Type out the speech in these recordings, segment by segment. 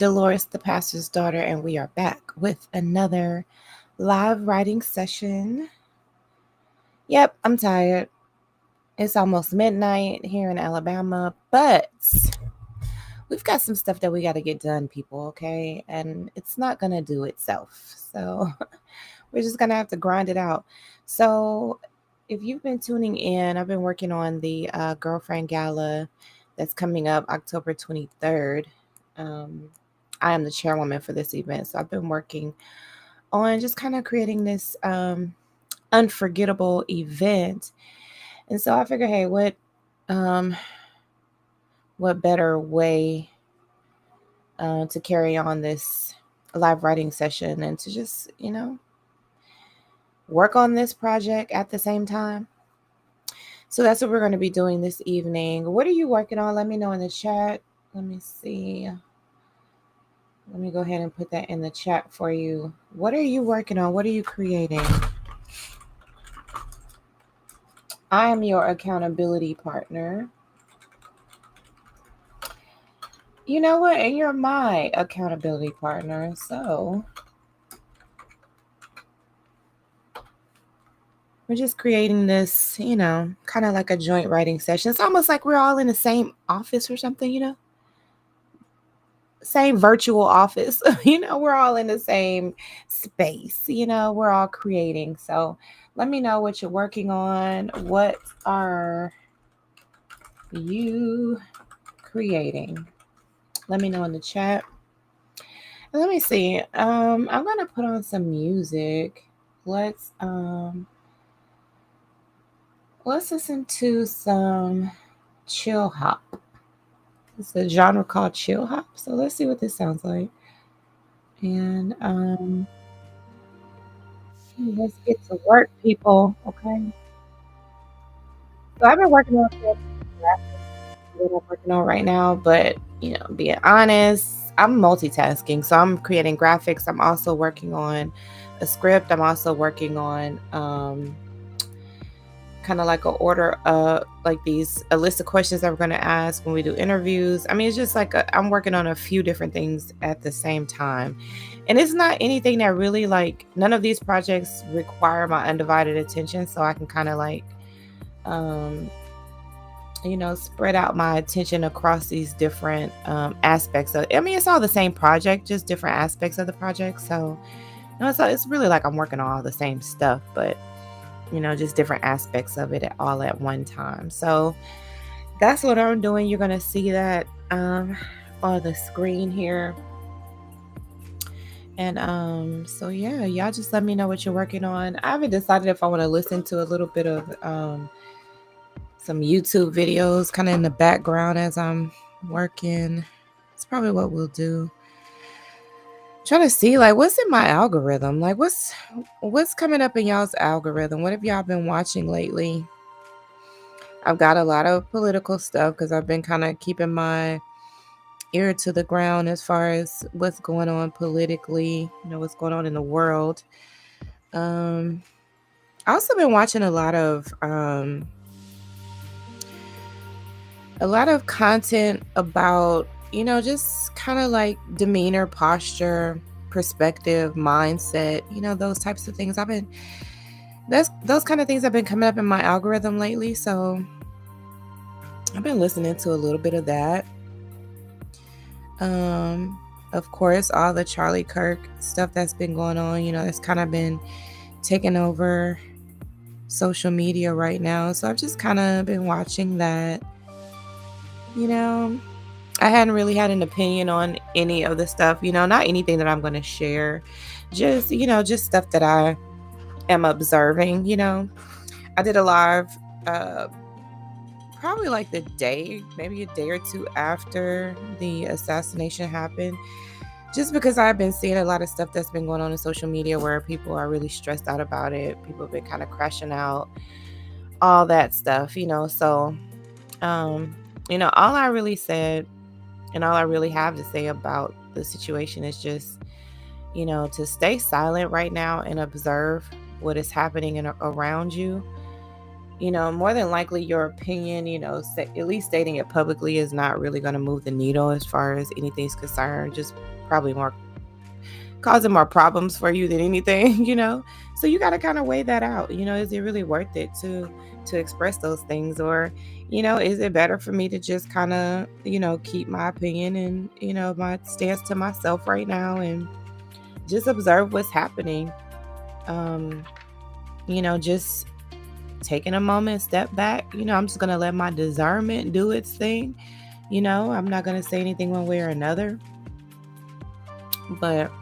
Delores, the pastor's daughter, and we are back with another live writing session. Yep, I'm tired. It's almost midnight here in Alabama, but we've got some stuff that we got to get done, people, okay? And it's not going to do itself. So we're just going to have to grind it out. So if you've been tuning in, I've been working on the Girlfriend Gala that's coming up October 23rd. I am the chairwoman for this event. So I've been working on just kind of creating this unforgettable event. And so I figured, hey, what better way to carry on this live writing session and to just, work on this project at the same time. So that's what we're going to be doing this evening. What are you working on? Let me know in the chat. Let me see. Let me go ahead and put that in the chat for you. What are you working on? What are you creating? I am your accountability partner. You know what? And you're my accountability partner. So we're just creating this, kind of like a joint writing session. It's almost like we're all in the same office or something, same virtual office. We're all in the same space, we're all creating. So let me know what you're working on. What are you creating? Let me know in the chat. And let me see. I'm gonna put on some music. Let's listen to some chill hop. It's a genre called chill hop. So let's see what this sounds like. And let's get to work, people. Okay. So I've been working on what I'm working on right now, but being honest, I'm multitasking. So I'm creating graphics. I'm also working on a script. I'm also working on kind of like a list of questions that we're going to ask when we do interviews. I mean, it's just like I'm working on a few different things at the same time. And it's not anything that really none of these projects require my undivided attention. So I can kind of spread out my attention across these different aspects of, I mean, it's all the same project, just different aspects of the project. So it's really like I'm working on all the same stuff, but just different aspects of it all at one time. So that's what I'm doing. You're going to see that on the screen here. And so yeah, y'all just let me know what you're working on. I haven't decided if I want to listen to a little bit of some YouTube videos kind of in the background as I'm working. It's probably what we'll do. Trying to see what's in my algorithm, what's coming up in y'all's algorithm. What have y'all been watching lately? I've got a lot of political stuff because I've been kind of keeping my ear to the ground as far as what's going on politically, what's going on in the world. I also been watching a lot of content about just kind of like demeanor, posture, perspective, mindset, those types of things. Those kind of things have been coming up in my algorithm lately. So I've been listening to a little bit of that. Of course, all the Charlie Kirk stuff that's been going on, that's kind of been taking over social media right now. So I've just kind of been watching that. I hadn't really had an opinion on any of the stuff, not anything that I'm going to share. Just, just stuff that I am observing, I did a live, probably maybe a day or two after the assassination happened, just because I've been seeing a lot of stuff that's been going on in social media where people are really stressed out about it. People have been kind of crashing out, all that stuff, so, all I really said and all I really have to say about the situation is just, to stay silent right now and observe what is happening around you. more than likely your opinion, at least stating it publicly is not really going to move the needle as far as anything's concerned. Just probably more causing more problems for you than anything, So you got to kind of weigh that out. Is it really worth it to express those things, or is it better for me to just kind of keep my opinion and my stance to myself right now and just observe what's happening. Just taking a moment, step back. I'm just gonna let my discernment do its thing. I'm not gonna say anything one way or another, but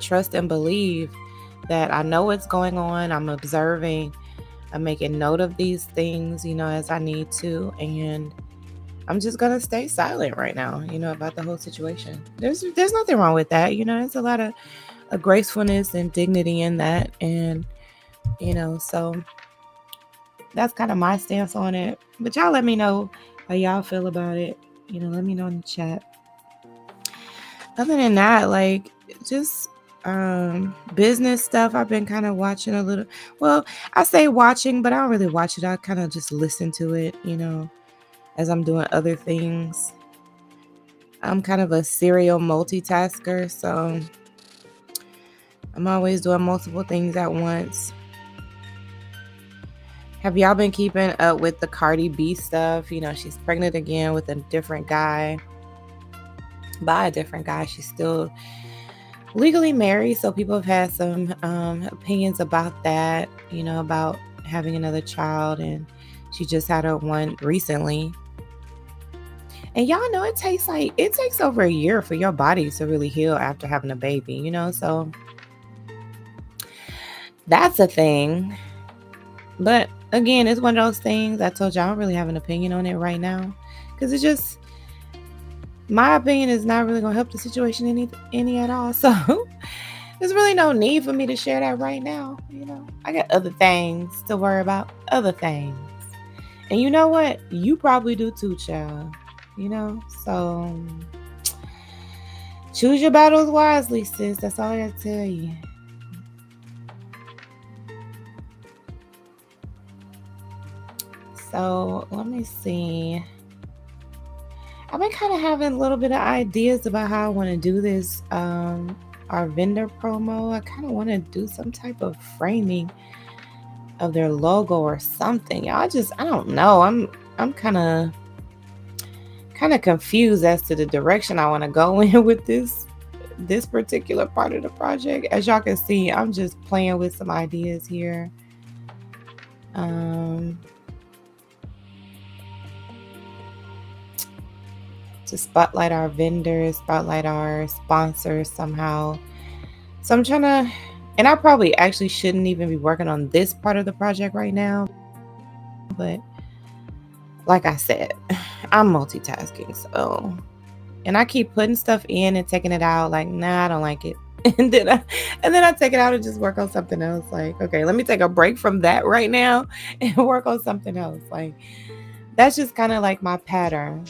trust and believe that I know what's going on. I'm observing. I'm making note of these things, as I need to, and I'm just gonna stay silent right now, about the whole situation. There's nothing wrong with that, There's a lot of gracefulness and dignity in that, and so that's kind of my stance on it. But y'all let me know how y'all feel about it. Let me know in the chat. Other than that, like just business stuff, I've been kind of watching a little. Well, I say watching, but I don't really watch it. I kind of just listen to it, as I'm doing other things. I'm kind of a serial multitasker, so I'm always doing multiple things at once. Have y'all been keeping up with the Cardi B stuff? She's pregnant again with a different guy. By a different guy. She's still legally married, so people have had some opinions about that, about having another child, and she just had her one recently. And y'all know it takes over a year for your body to really heal after having a baby, so that's a thing. But again, it's one of those things I told you I don't really have an opinion on it right now, because it's just my opinion is not really going to help the situation any at all. So there's really no need for me to share that right now. I got other things to worry about, other things. And you know what? You probably do too, child. So choose your battles wisely, sis. That's all I got to tell you. So let me see. I've been kind of having a little bit of ideas about how I want to do this, our vendor promo. I kind of want to do some type of framing of their logo or something. I don't know. I'm kind of confused as to the direction I want to go in with this particular part of the project. As y'all can see, I'm just playing with some ideas here. To spotlight our vendors, spotlight our sponsors somehow. So I'm trying to, and I probably actually shouldn't even be working on this part of the project right now, but like I said, I'm multitasking, so, and I keep putting stuff in and taking it out, like, nah, I don't like it. And then I take it out and just work on something else. Like, okay, let me take a break from that right now and work on something else. Like, that's just kind of like my pattern.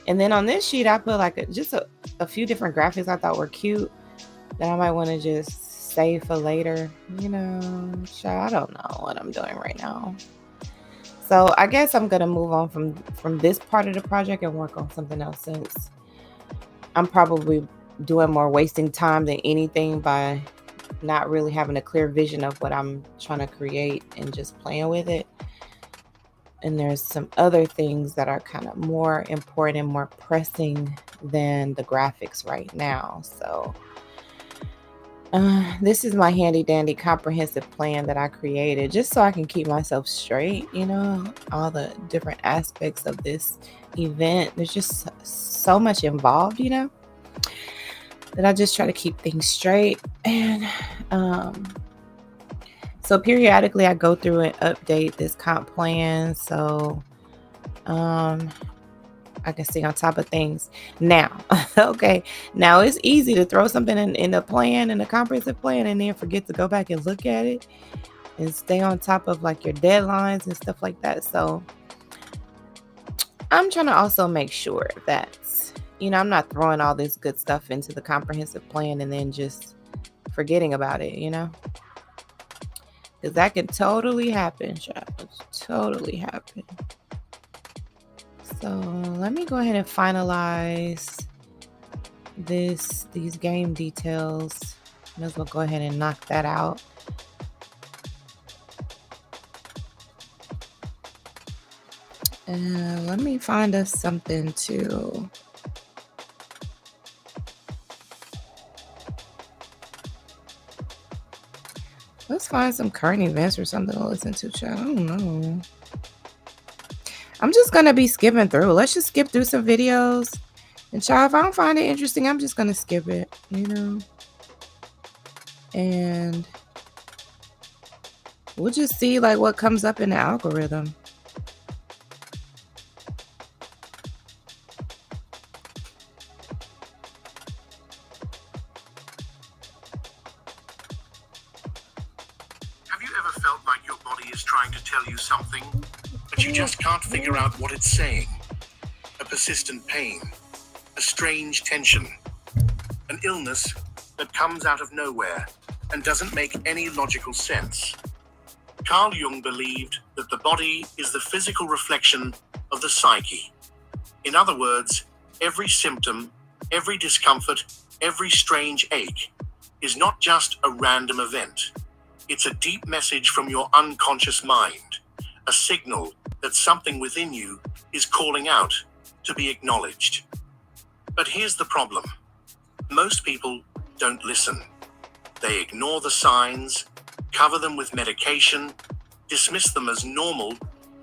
And then on this sheet, I put like just a few different graphics I thought were cute that I might want to just save for later. I don't know what I'm doing right now. So I guess I'm going to move on from this part of the project and work on something else, since I'm probably doing more wasting time than anything by not really having a clear vision of what I'm trying to create and just playing with it. And there's some other things that are kind of more important, more pressing than the graphics right now. So this is my handy dandy comprehensive plan that I created just so I can keep myself straight, all the different aspects of this event. There's just so much involved, that I just try to keep things straight. And so periodically I go through and update this comp plan, so I can see on top of things now. Okay, now it's easy to throw something in a plan, in a comprehensive plan, and then forget to go back and look at it and stay on top of like your deadlines and stuff like that. So I'm trying to also make sure that I'm not throwing all this good stuff into the comprehensive plan and then just forgetting about it, Because that can totally happen, child. Totally happen. So let me go ahead and finalize these game details. Might as well go ahead and knock that out. And let me find us something to... Let's find some current events or something to listen to, child. I don't know. I'm just going to be skipping through. Let's just skip through some videos. And child, if I don't find it interesting, I'm just going to skip it, you know? And we'll just see like what comes up in the algorithm. Have you ever felt like your body is trying to tell you something, but you just can't figure out what it's saying? A persistent pain, a strange tension, an illness that comes out of nowhere and doesn't make any logical sense. Carl Jung believed that the body is the physical reflection of the psyche. In other words, every symptom, every discomfort, every strange ache is not just a random event. It's a deep message from your unconscious mind, a signal that something within you is calling out to be acknowledged. But here's the problem. Most people don't listen. They ignore the signs, cover them with medication, dismiss them as normal,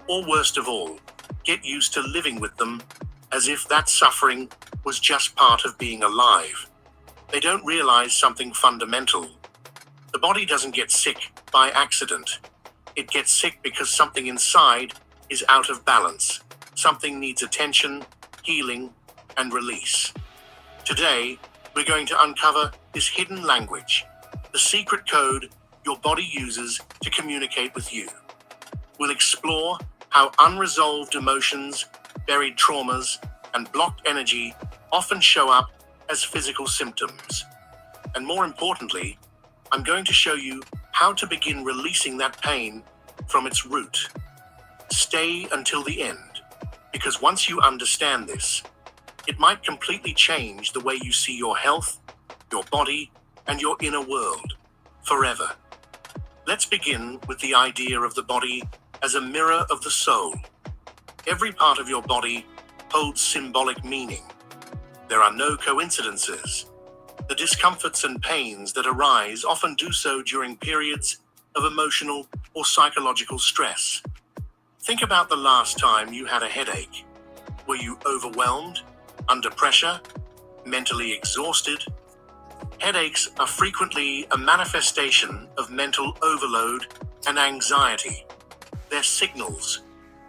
or worst of all, get used to living with them as if that suffering was just part of being alive. They don't realize something fundamental. The body doesn't get sick by accident. It gets sick because something inside is out of balance. Something needs attention, healing, and release. Today, we're going to uncover this hidden language, the secret code your body uses to communicate with you. We'll explore how unresolved emotions, buried traumas, and blocked energy often show up as physical symptoms. And more importantly, I'm going to show you how to begin releasing that pain from its root. Stay until the end, because once you understand this, it might completely change the way you see your health, your body, and your inner world forever. Let's begin with the idea of the body as a mirror of the soul. Every part of your body holds symbolic meaning. There are no coincidences. The discomforts and pains that arise often do so during periods of emotional or psychological stress. Think about the last time you had a headache. Were you overwhelmed, under pressure, mentally exhausted? Headaches are frequently a manifestation of mental overload and anxiety. They're signals.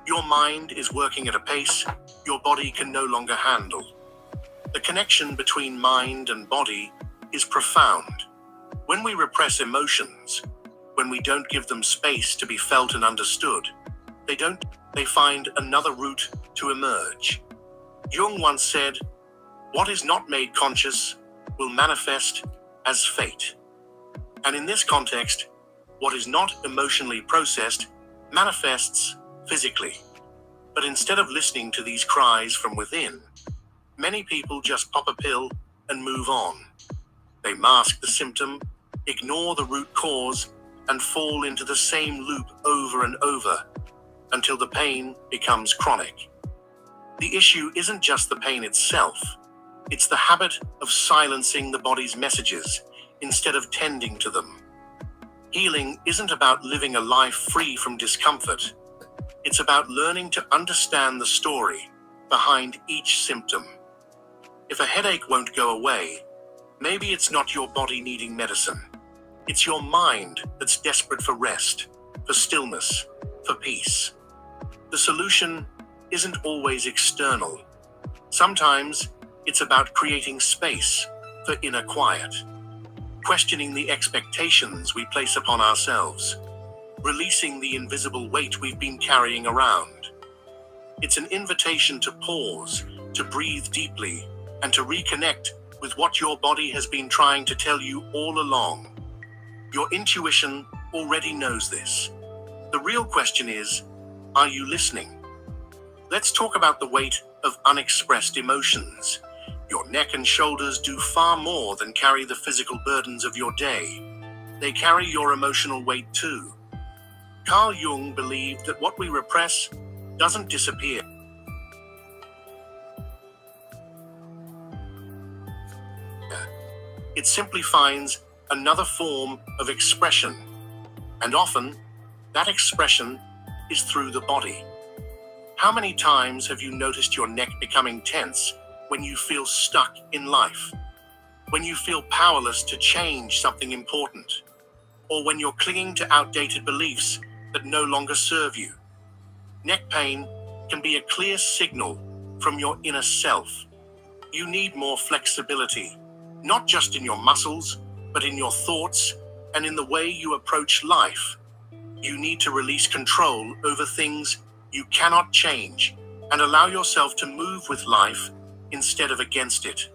Your mind is working at a pace your body can no longer handle. The connection between mind and body is profound. When we repress emotions, when we don't give them space to be felt and understood, they find another route to emerge. Jung once said, "What is not made conscious will manifest as fate." And in this context, what is not emotionally processed manifests physically. But instead of listening to these cries from within, many people just pop a pill and move on. They mask the symptom, ignore the root cause, and fall into the same loop over and over until the pain becomes chronic. The issue isn't just the pain itself, it's the habit of silencing the body's messages instead of tending to them. Healing isn't about living a life free from discomfort. It's about learning to understand the story behind each symptom. If a headache won't go away, maybe it's not your body needing medicine. It's your mind that's desperate for rest, for stillness, for peace. The solution isn't always external. Sometimes it's about creating space for inner quiet, questioning the expectations we place upon ourselves, releasing the invisible weight we've been carrying around. It's an invitation to pause, to breathe deeply, and to reconnect with what your body has been trying to tell you all along. Your intuition already knows this. The real question is, are you listening? Let's talk about the weight of unexpressed emotions. Your neck and shoulders do far more than carry the physical burdens of your day. They carry your emotional weight too. Carl Jung believed that what we repress doesn't disappear. It simply finds another form of expression. And often, that expression is through the body. How many times have you noticed your neck becoming tense when you feel stuck in life? When you feel powerless to change something important? Or when you're clinging to outdated beliefs that no longer serve you? Neck pain can be a clear signal from your inner self. You need more flexibility, not just in your muscles, but in your thoughts and in the way you approach life. You need to release control over things you cannot change and allow yourself to move with life instead of against it.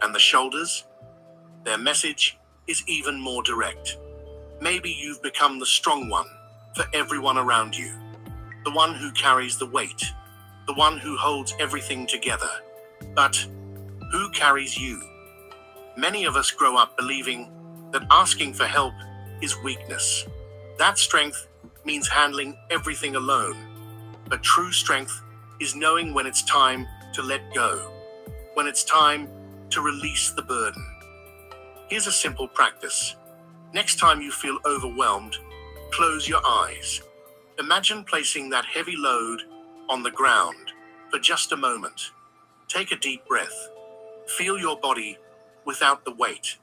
And the shoulders? Their message is even more direct. Maybe you've become the strong one for everyone around you, the one who carries the weight, the one who holds everything together. But who carries you? Many of us grow up believing that asking for help is weakness. That strength means handling everything alone. But true strength is knowing when it's time to let go, when it's time to release the burden. Here's a simple practice. Next time you feel overwhelmed, close your eyes. Imagine placing that heavy load on the ground for just a moment. Take a deep breath. Feel your body without the weight.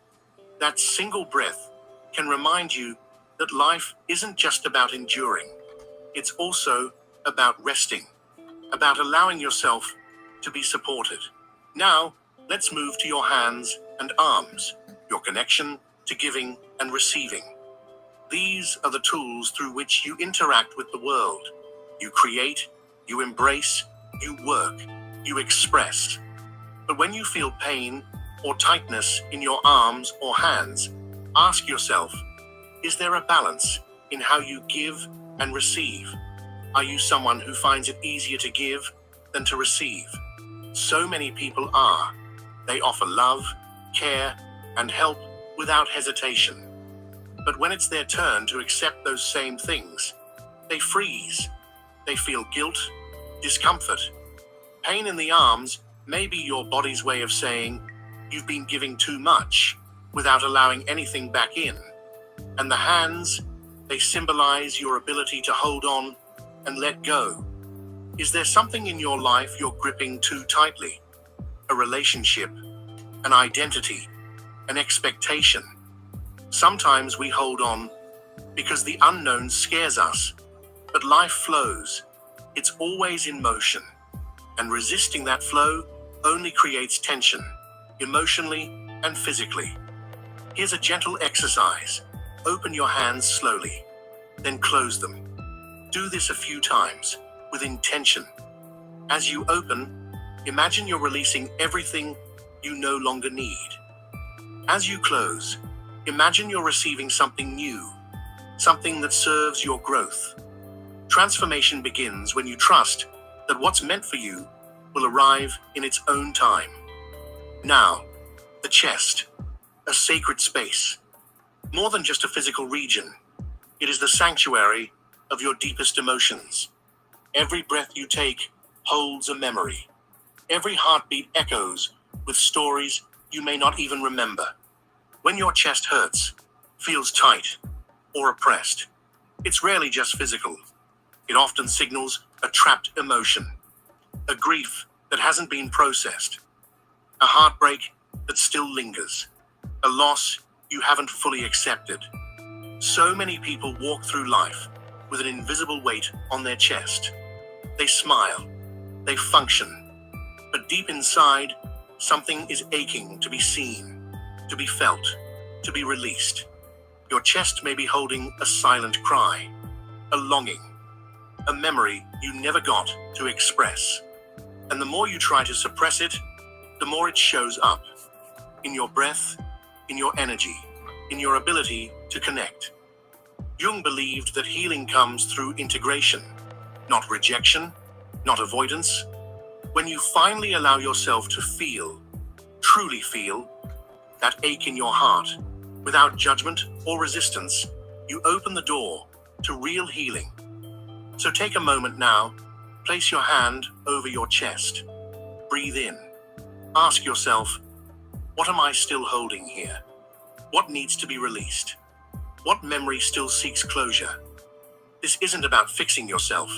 That single breath can remind you that life isn't just about enduring. It's also about resting, about allowing yourself to be supported. Now, let's move to your hands and arms, your connection to giving and receiving. These are the tools through which you interact with the world. You create, you embrace, you work, you express. But when you feel pain or tightness in your arms or hands, ask yourself, is there a balance in how you give and receive? Are you someone who finds it easier to give than to receive? So many people are. They offer love, care, and help without hesitation. But when it's their turn to accept those same things, they freeze. They feel guilt, discomfort. Pain in the arms may be your body's way of saying you've been giving too much without allowing anything back in. And the hands, they symbolize your ability to hold on and let go. Is there something in your life you're gripping too tightly? A relationship, an identity, an expectation? Sometimes we hold on because the unknown scares us, but life flows. It's always in motion, and resisting that flow only creates tension, emotionally and physically. Here's a gentle exercise. Open your hands slowly, then close them. Do this a few times with intention. As you open, imagine you're releasing everything you no longer need. As you close, imagine you're receiving something new, something that serves your growth. Transformation begins when you trust that what's meant for you will arrive in its own time. Now, the chest, a sacred space. More than just a physical region, it is the sanctuary of your deepest emotions. Every breath you take holds a memory. Every heartbeat echoes with stories you may not even remember. When your chest hurts, feels tight, or oppressed, it's rarely just physical. It often signals a trapped emotion, a grief that hasn't been processed, a heartbreak that still lingers, a loss you haven't fully accepted. So many people walk through life with an invisible weight on their chest. They smile, they function, but deep inside, something is aching to be seen, to be felt, to be released. Your chest may be holding a silent cry, a longing, a memory you never got to express. And the more you try to suppress it, the more it shows up. In your breath, in your energy, in your ability to connect. Jung believed that healing comes through integration, not rejection, not avoidance. When you finally allow yourself to feel, truly feel, that ache in your heart, without judgment or resistance, you open the door to real healing. So take a moment now, place your hand over your chest, breathe in. Ask yourself, what am I still holding here? What needs to be released? What memory still seeks closure? This isn't about fixing yourself.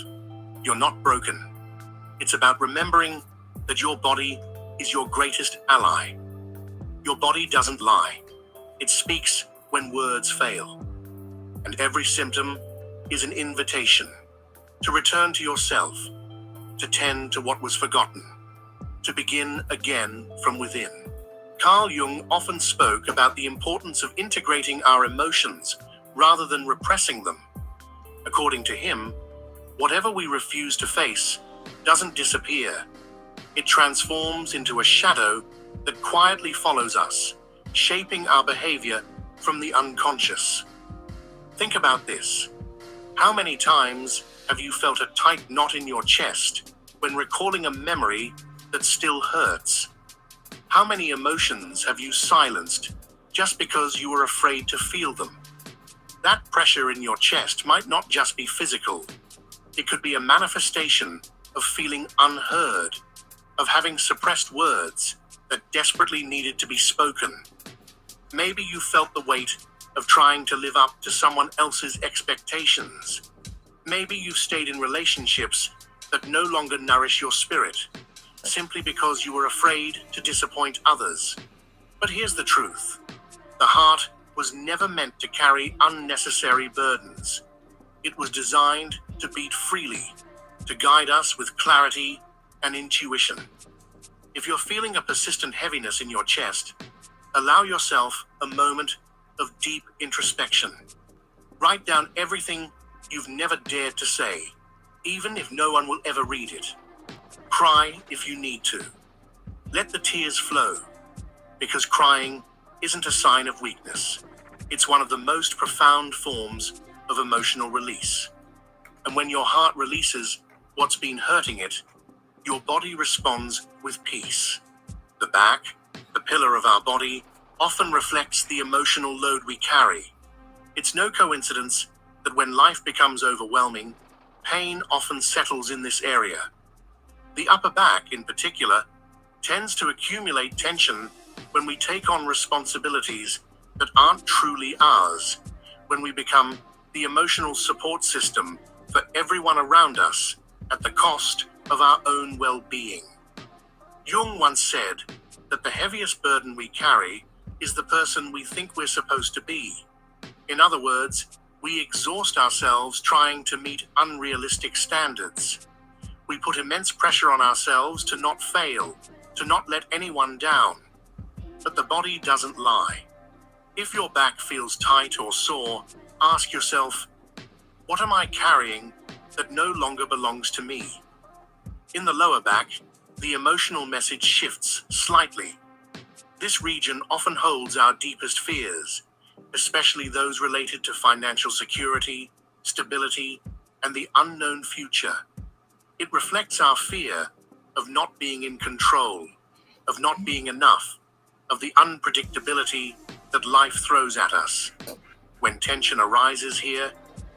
You're not broken. It's about remembering that your body is your greatest ally. Your body doesn't lie. It speaks when words fail. And every symptom is an invitation to return to yourself, to tend to what was forgotten, to begin again from within. Carl Jung often spoke about the importance of integrating our emotions rather than repressing them. According to him, whatever we refuse to face doesn't disappear. It transforms into a shadow that quietly follows us, shaping our behavior from the unconscious. Think about this. How many times have you felt a tight knot in your chest when recalling a memory that still hurts? How many emotions have you silenced just because you were afraid to feel them? That pressure in your chest might not just be physical. It could be a manifestation of feeling unheard, of having suppressed words that desperately needed to be spoken. Maybe you felt the weight of trying to live up to someone else's expectations. Maybe you've stayed in relationships that no longer nourish your spirit, simply because you were afraid to disappoint others. But here's the truth. The heart was never meant to carry unnecessary burdens. It was designed to beat freely, to guide us with clarity and intuition. If you're feeling a persistent heaviness in your chest, allow yourself a moment of deep introspection. Write down everything you've never dared to say, even if no one will ever read it. Cry if you need to. Let the tears flow, because crying isn't a sign of weakness. It's one of the most profound forms of emotional release. And when your heart releases what's been hurting it, your body responds with peace. The back, the pillar of our body, often reflects the emotional load we carry. It's no coincidence that when life becomes overwhelming, pain often settles in this area. The upper back, in particular, tends to accumulate tension when we take on responsibilities that aren't truly ours, when we become the emotional support system for everyone around us at the cost of our own well-being. Jung once said that the heaviest burden we carry is the person we think we're supposed to be. In other words, we exhaust ourselves trying to meet unrealistic standards. We put immense pressure on ourselves to not fail, to not let anyone down. But the body doesn't lie. If your back feels tight or sore, ask yourself, what am I carrying that no longer belongs to me? In the lower back, the emotional message shifts slightly. This region often holds our deepest fears, especially those related to financial security, stability, and the unknown future. It reflects our fear of not being in control, of not being enough, of the unpredictability that life throws at us. When tension arises here,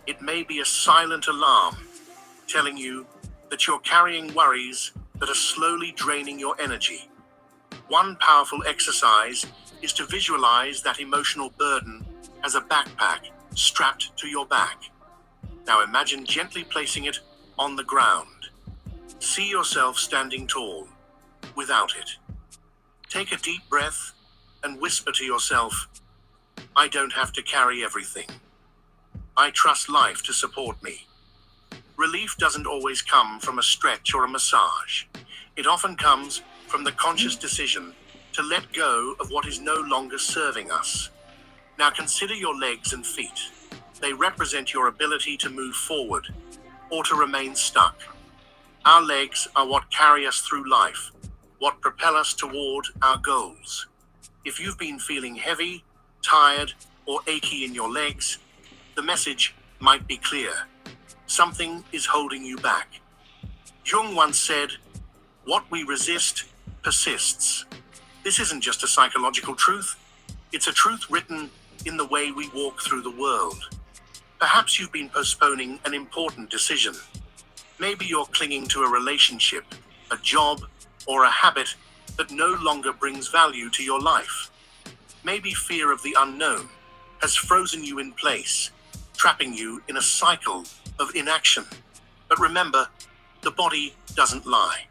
it may be a silent alarm, telling you that you're carrying worries that are slowly draining your energy. One powerful exercise is to visualize that emotional burden as a backpack strapped to your back. Now imagine gently placing it on the ground. See yourself standing tall, without it. Take a deep breath and whisper to yourself, I don't have to carry everything. I trust life to support me. Relief doesn't always come from a stretch or a massage. It often comes from the conscious decision to let go of what is no longer serving us. Now consider your legs and feet. They represent your ability to move forward or to remain stuck. Our legs are what carry us through life, what propel us toward our goals. If you've been feeling heavy, tired, or achy in your legs, The message might be clear. Something is holding you back. Jung once said, "What we resist persists." This isn't just a psychological truth. It's a truth written in the way we walk through the world. Perhaps you've been postponing an important decision. Maybe you're clinging to a relationship, a job, or a habit that no longer brings value to your life. Maybe fear of the unknown has frozen you in place, trapping you in a cycle of inaction. But remember, the body doesn't lie.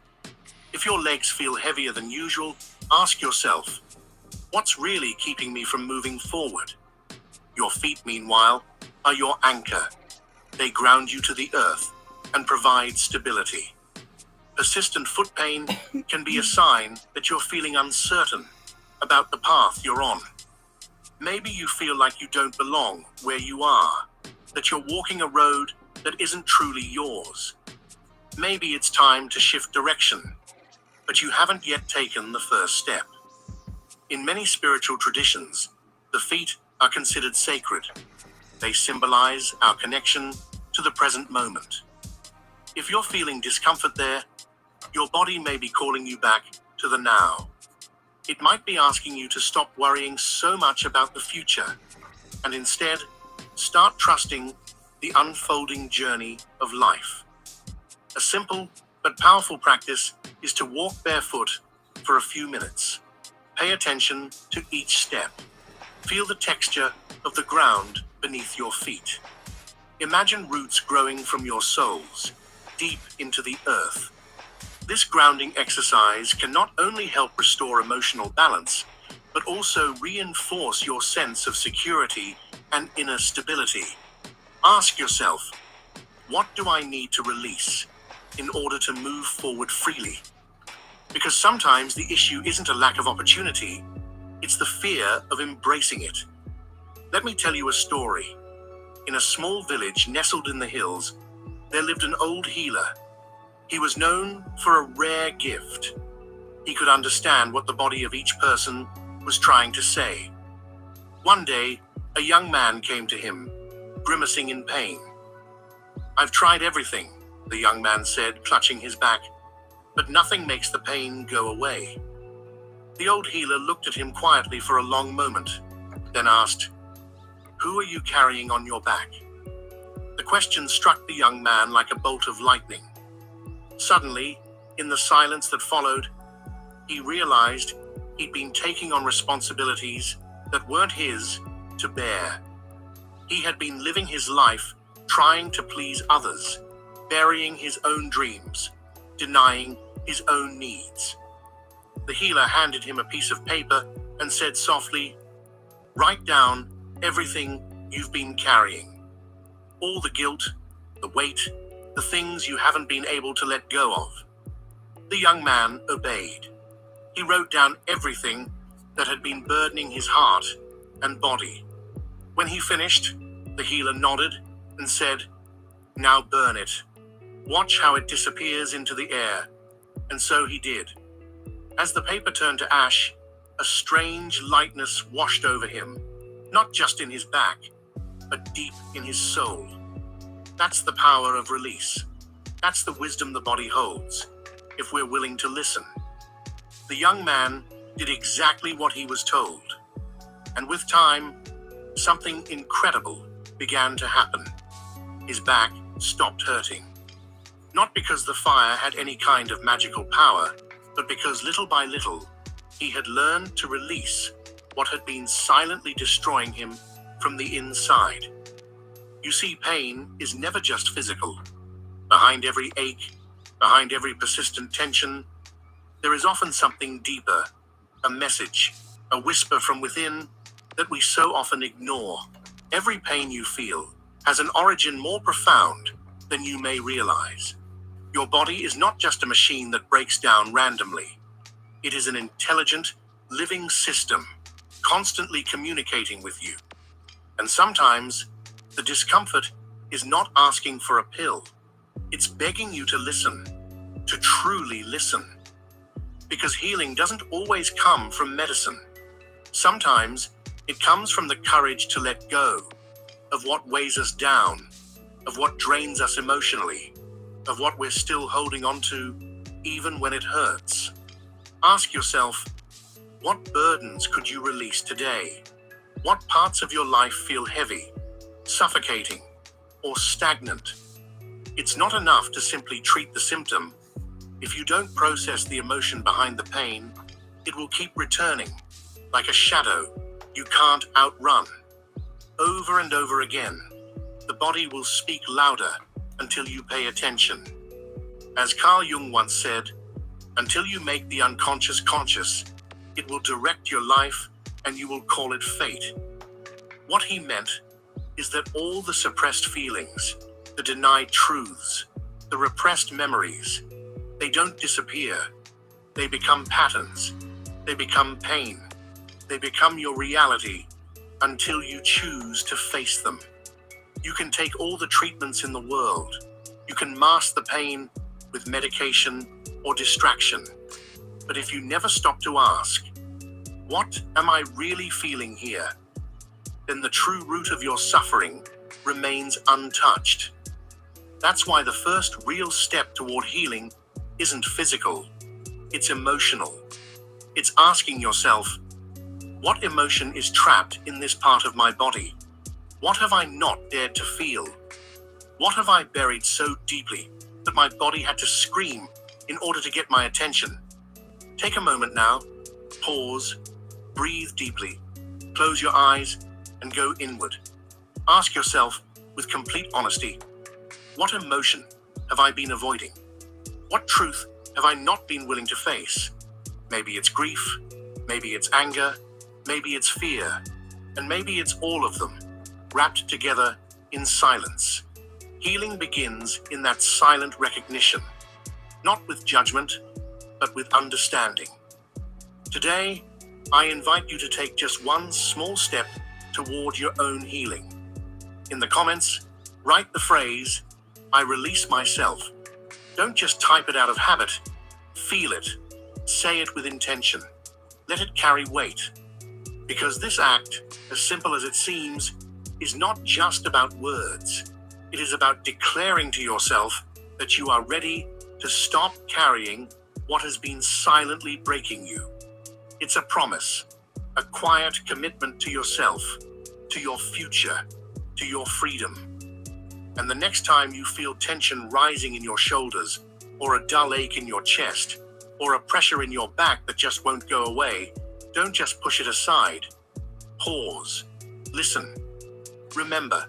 If your legs feel heavier than usual, ask yourself, what's really keeping me from moving forward? Your feet, meanwhile, are your anchor. They ground you to the earth and provide stability. Persistent foot pain can be a sign that you're feeling uncertain about the path you're on. Maybe you feel like you don't belong where you are, that you're walking a road that isn't truly yours. Maybe it's time to shift direction, but you haven't yet taken the first step. In many spiritual traditions, the feet are considered sacred. They symbolize our connection to the present moment. If you're feeling discomfort there, your body may be calling you back to the now. It might be asking you to stop worrying so much about the future and instead start trusting the unfolding journey of life. A simple but powerful practice is to walk barefoot for a few minutes. Pay attention to each step. Feel the texture of the ground beneath your feet. Imagine roots growing from your soles, deep into the earth. This grounding exercise can not only help restore emotional balance, but also reinforce your sense of security and inner stability. Ask yourself, what do I need to release in order to move forward freely? Because sometimes the issue isn't a lack of opportunity, it's the fear of embracing it. Let me tell you a story. In a small village nestled in the hills, there lived an old healer. He was known for a rare gift. He could understand what the body of each person was trying to say. One day, a young man came to him, grimacing in pain. "I've tried everything," the young man said, clutching his back, "but nothing makes the pain go away." The old healer looked at him quietly for a long moment, then asked, "Who are you carrying on your back?" The question struck the young man like a bolt of lightning. Suddenly, in the silence that followed, he realized he'd been taking on responsibilities that weren't his to bear. He had been living his life trying to please others, burying his own dreams, denying his own needs. The healer handed him a piece of paper and said softly, "Write down everything you've been carrying. All the guilt, the weight, the things you haven't been able to let go of." The young man obeyed. He wrote down everything that had been burdening his heart and body. When he finished, the healer nodded and said, "Now burn it. Watch how it disappears into the air." And so he did. As the paper turned to ash, a strange lightness washed over him, not just in his back, but deep in his soul. That's the power of release. That's the wisdom the body holds, if we're willing to listen. The young man did exactly what he was told. And with time, something incredible began to happen. His back stopped hurting. Not because the fire had any kind of magical power, but because little by little, he had learned to release what had been silently destroying him from the inside. You see, pain is never just physical. Behind every ache, behind every persistent tension, there is often something deeper, a message, a whisper from within that we so often ignore. Every pain you feel has an origin more profound than you may realize. Your body is not just a machine that breaks down randomly. It is an intelligent, living system, constantly communicating with you. And sometimes, the discomfort is not asking for a pill. It's begging you to listen, to truly listen. Because healing doesn't always come from medicine. Sometimes, it comes from the courage to let go, of what weighs us down, of what drains us emotionally, of what we're still holding on to, even when it hurts. Ask yourself, what burdens could you release today? What parts of your life feel heavy, suffocating, or stagnant? It's not enough to simply treat the symptom. If you don't process the emotion behind the pain, it will keep returning, like a shadow you can't outrun. Over and over again, the body will speak louder until you pay attention. As Carl Jung once said, until you make the unconscious conscious, it will direct your life and you will call it fate. What he meant is that all the suppressed feelings, the denied truths, the repressed memories, they don't disappear. They become patterns. They become pain. They become your reality until you choose to face them. You can take all the treatments in the world. You can mask the pain with medication or distraction. But if you never stop to ask, what am I really feeling here? Then the true root of your suffering remains untouched. That's why the first real step toward healing isn't physical, it's emotional. It's asking yourself, what emotion is trapped in this part of my body? What have I not dared to feel? What have I buried so deeply that my body had to scream in order to get my attention? Take a moment now, pause, breathe deeply, close your eyes, and go inward. Ask yourself with complete honesty, what emotion have I been avoiding? What truth have I not been willing to face? Maybe it's grief, maybe it's anger, maybe it's fear, and maybe it's all of them, wrapped together in silence. Healing begins in that silent recognition, not with judgment, but with understanding. Today, I invite you to take just one small step toward your own healing. In the comments, write the phrase, I release myself. Don't just type it out of habit. Feel it. Say it with intention. Let it carry weight. Because this act, as simple as it seems, is not just about words. It is about declaring to yourself that you are ready to stop carrying what has been silently breaking you. It's a promise, a quiet commitment to yourself, to your future, to your freedom. And the next time you feel tension rising in your shoulders, or a dull ache in your chest, or a pressure in your back that just won't go away, don't just push it aside. Pause. Listen. Remember,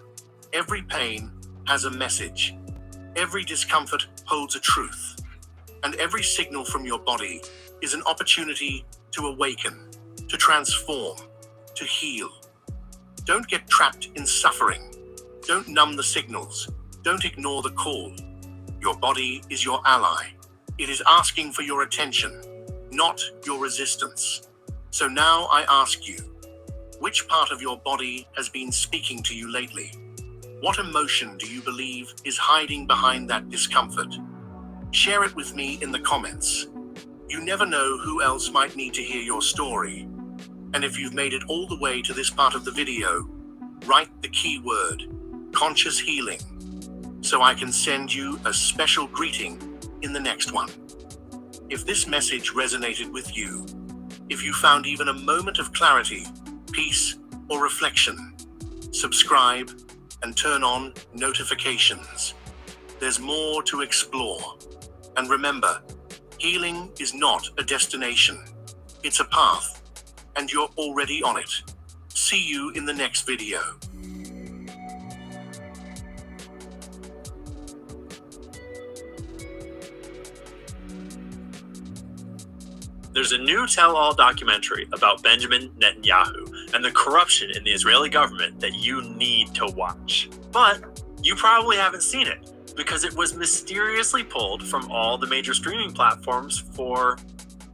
every pain has a message. Every discomfort holds a truth. And every signal from your body is an opportunity to awaken, to transform, to heal. Don't get trapped in suffering. Don't numb the signals. Don't ignore the call. Your body is your ally. It is asking for your attention, not your resistance. So now I ask you, which part of your body has been speaking to you lately? What emotion do you believe is hiding behind that discomfort? Share it with me in the comments. You never know who else might need to hear your story. And if you've made it all the way to this part of the video, write the keyword, conscious healing, so I can send you a special greeting in the next one. If this message resonated with you, if you found even a moment of clarity, peace, or reflection, subscribe and turn on notifications. There's more to explore. And remember, healing is not a destination. It's a path, and you're already on it. See you in the next video. There's a new tell-all documentary about Benjamin Netanyahu and the corruption in the Israeli government that you need to watch. But you probably haven't seen it because it was mysteriously pulled from all the major streaming platforms for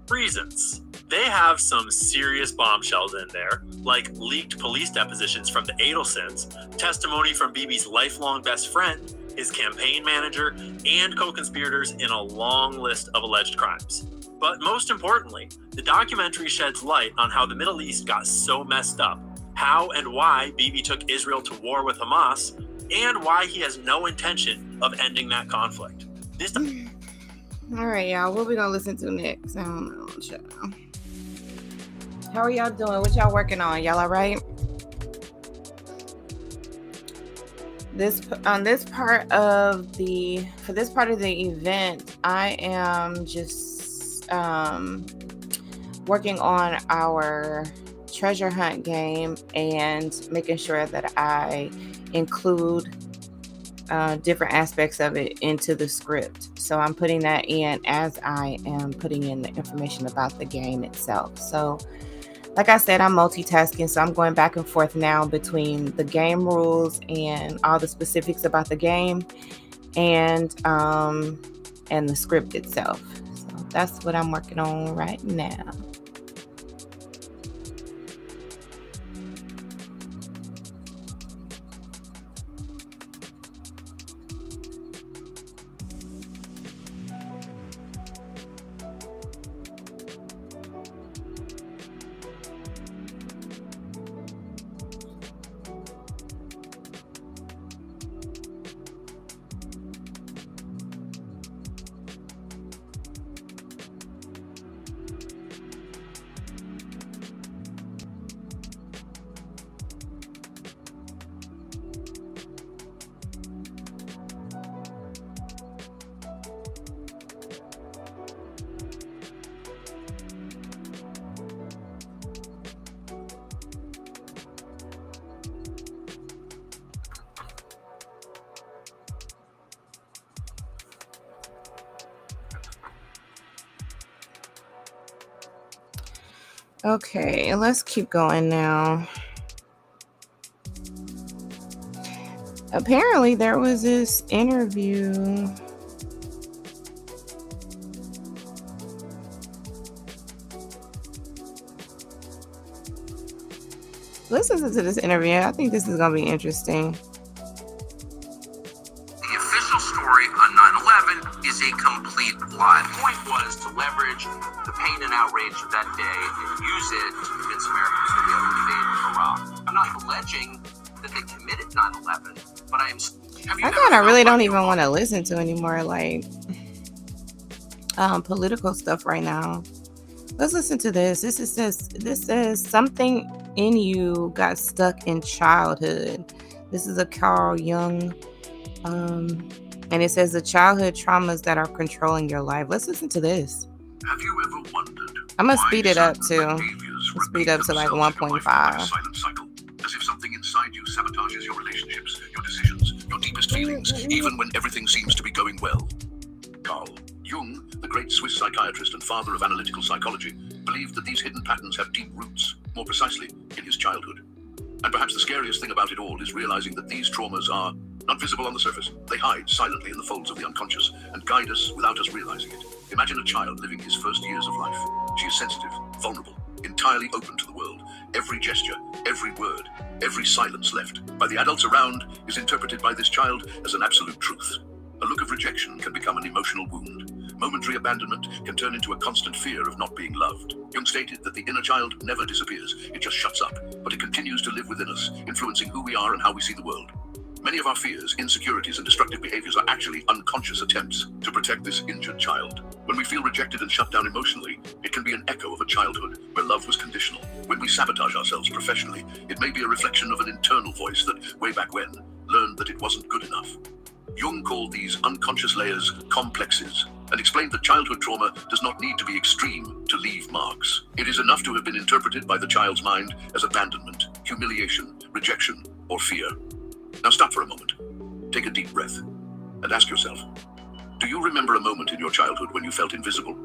reasons. They have some serious bombshells in there, like leaked police depositions from the Adelsons, testimony from Bibi's lifelong best friend, his campaign manager, and co-conspirators in a long list of alleged crimes. But most importantly, the documentary sheds light on how the Middle East got so messed up how and why Bibi took Israel to war with Hamas, and why he has no intention of ending that conflict. All right, y'all. What we gonna listen to next? I don't know. Child. How are y'all doing? What y'all working on? Y'all all right? This part of the event, I am just working on our treasure hunt game and making sure that I include different aspects of it into the script. So I'm putting that in as I am putting in the information about the game itself. So like I said, I'm multitasking, so I'm going back and forth now between the game rules and all the specifics about the game and the script itself. So that's what I'm working on right now. Okay, let's keep going now. Apparently, there was this interview. Let's listen to this interview. I think this is going to be interesting. The official story on 9/11 is a complete lie. The point was to leverage the pain and outrage of that day and use it to convince Americans that we have invaded Iraq. I'm not alleging that they committed 9/11, but I am. I kind of really don't even want to listen to anymore, like political stuff right now. Let's listen to this. This says something in you got stuck in childhood. This is a Carl Jung, and it says the childhood traumas that are controlling your life. Let's listen to this. Have you ever wondered? I'm gonna speed it up too. Speed up to like 1.5. Silent cycle, as if something inside you sabotages your relationships, your decisions, your deepest feelings, even when everything seems to be going well. Carl Jung, the great Swiss psychiatrist and father of analytical psychology, believed that these hidden patterns have deep roots, more precisely in his childhood. And perhaps the scariest thing about it all is realizing that these traumas are not visible on the surface. They hide silently in the folds of the unconscious and guide us without us realizing it. Imagine a child living his first years of life. She is sensitive, vulnerable, entirely open to the world. Every gesture, every word, every silence left by the adults around is interpreted by this child as an absolute truth. A look of rejection can become an emotional wound. Momentary abandonment can turn into a constant fear of not being loved. Jung stated that the inner child never disappears, it just shuts up, but it continues to live within us, influencing who we are and how we see the world. Many of our fears, insecurities, and destructive behaviors are actually unconscious attempts to protect this injured child. When we feel rejected and shut down emotionally, it can be an echo of a childhood where love was conditional. When we sabotage ourselves professionally, it may be a reflection of an internal voice that, way back when, learned that it wasn't good enough. Jung called these unconscious layers complexes and explained that childhood trauma does not need to be extreme to leave marks. It is enough to have been interpreted by the child's mind as abandonment, humiliation, rejection, or fear. Now stop for a moment. Take a deep breath and ask yourself, do you remember a moment in your childhood when you felt invisible,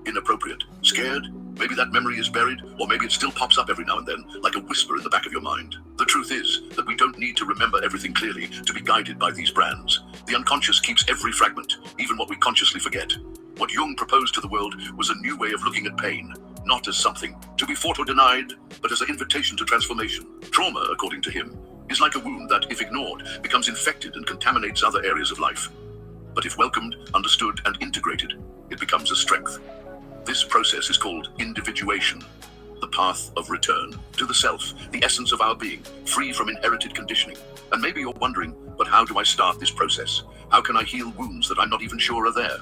inappropriate, scared? Maybe that memory is buried, or maybe it still pops up every now and then, like a whisper in the back of your mind. The truth is that we don't need to remember everything clearly to be guided by these brands. The unconscious keeps every fragment, even what we consciously forget. What Jung proposed to the world was a new way of looking at pain, not as something to be fought or denied, but as an invitation to transformation. Trauma, according to him, is like a wound that, if ignored, becomes infected and contaminates other areas of life. But if welcomed, understood, and integrated, it becomes a strength. This process is called individuation. the path of return to the self, the essence of our being, free from inherited conditioning. And maybe you're wondering, but how do I start this process? How can I heal wounds that I'm not even sure are there?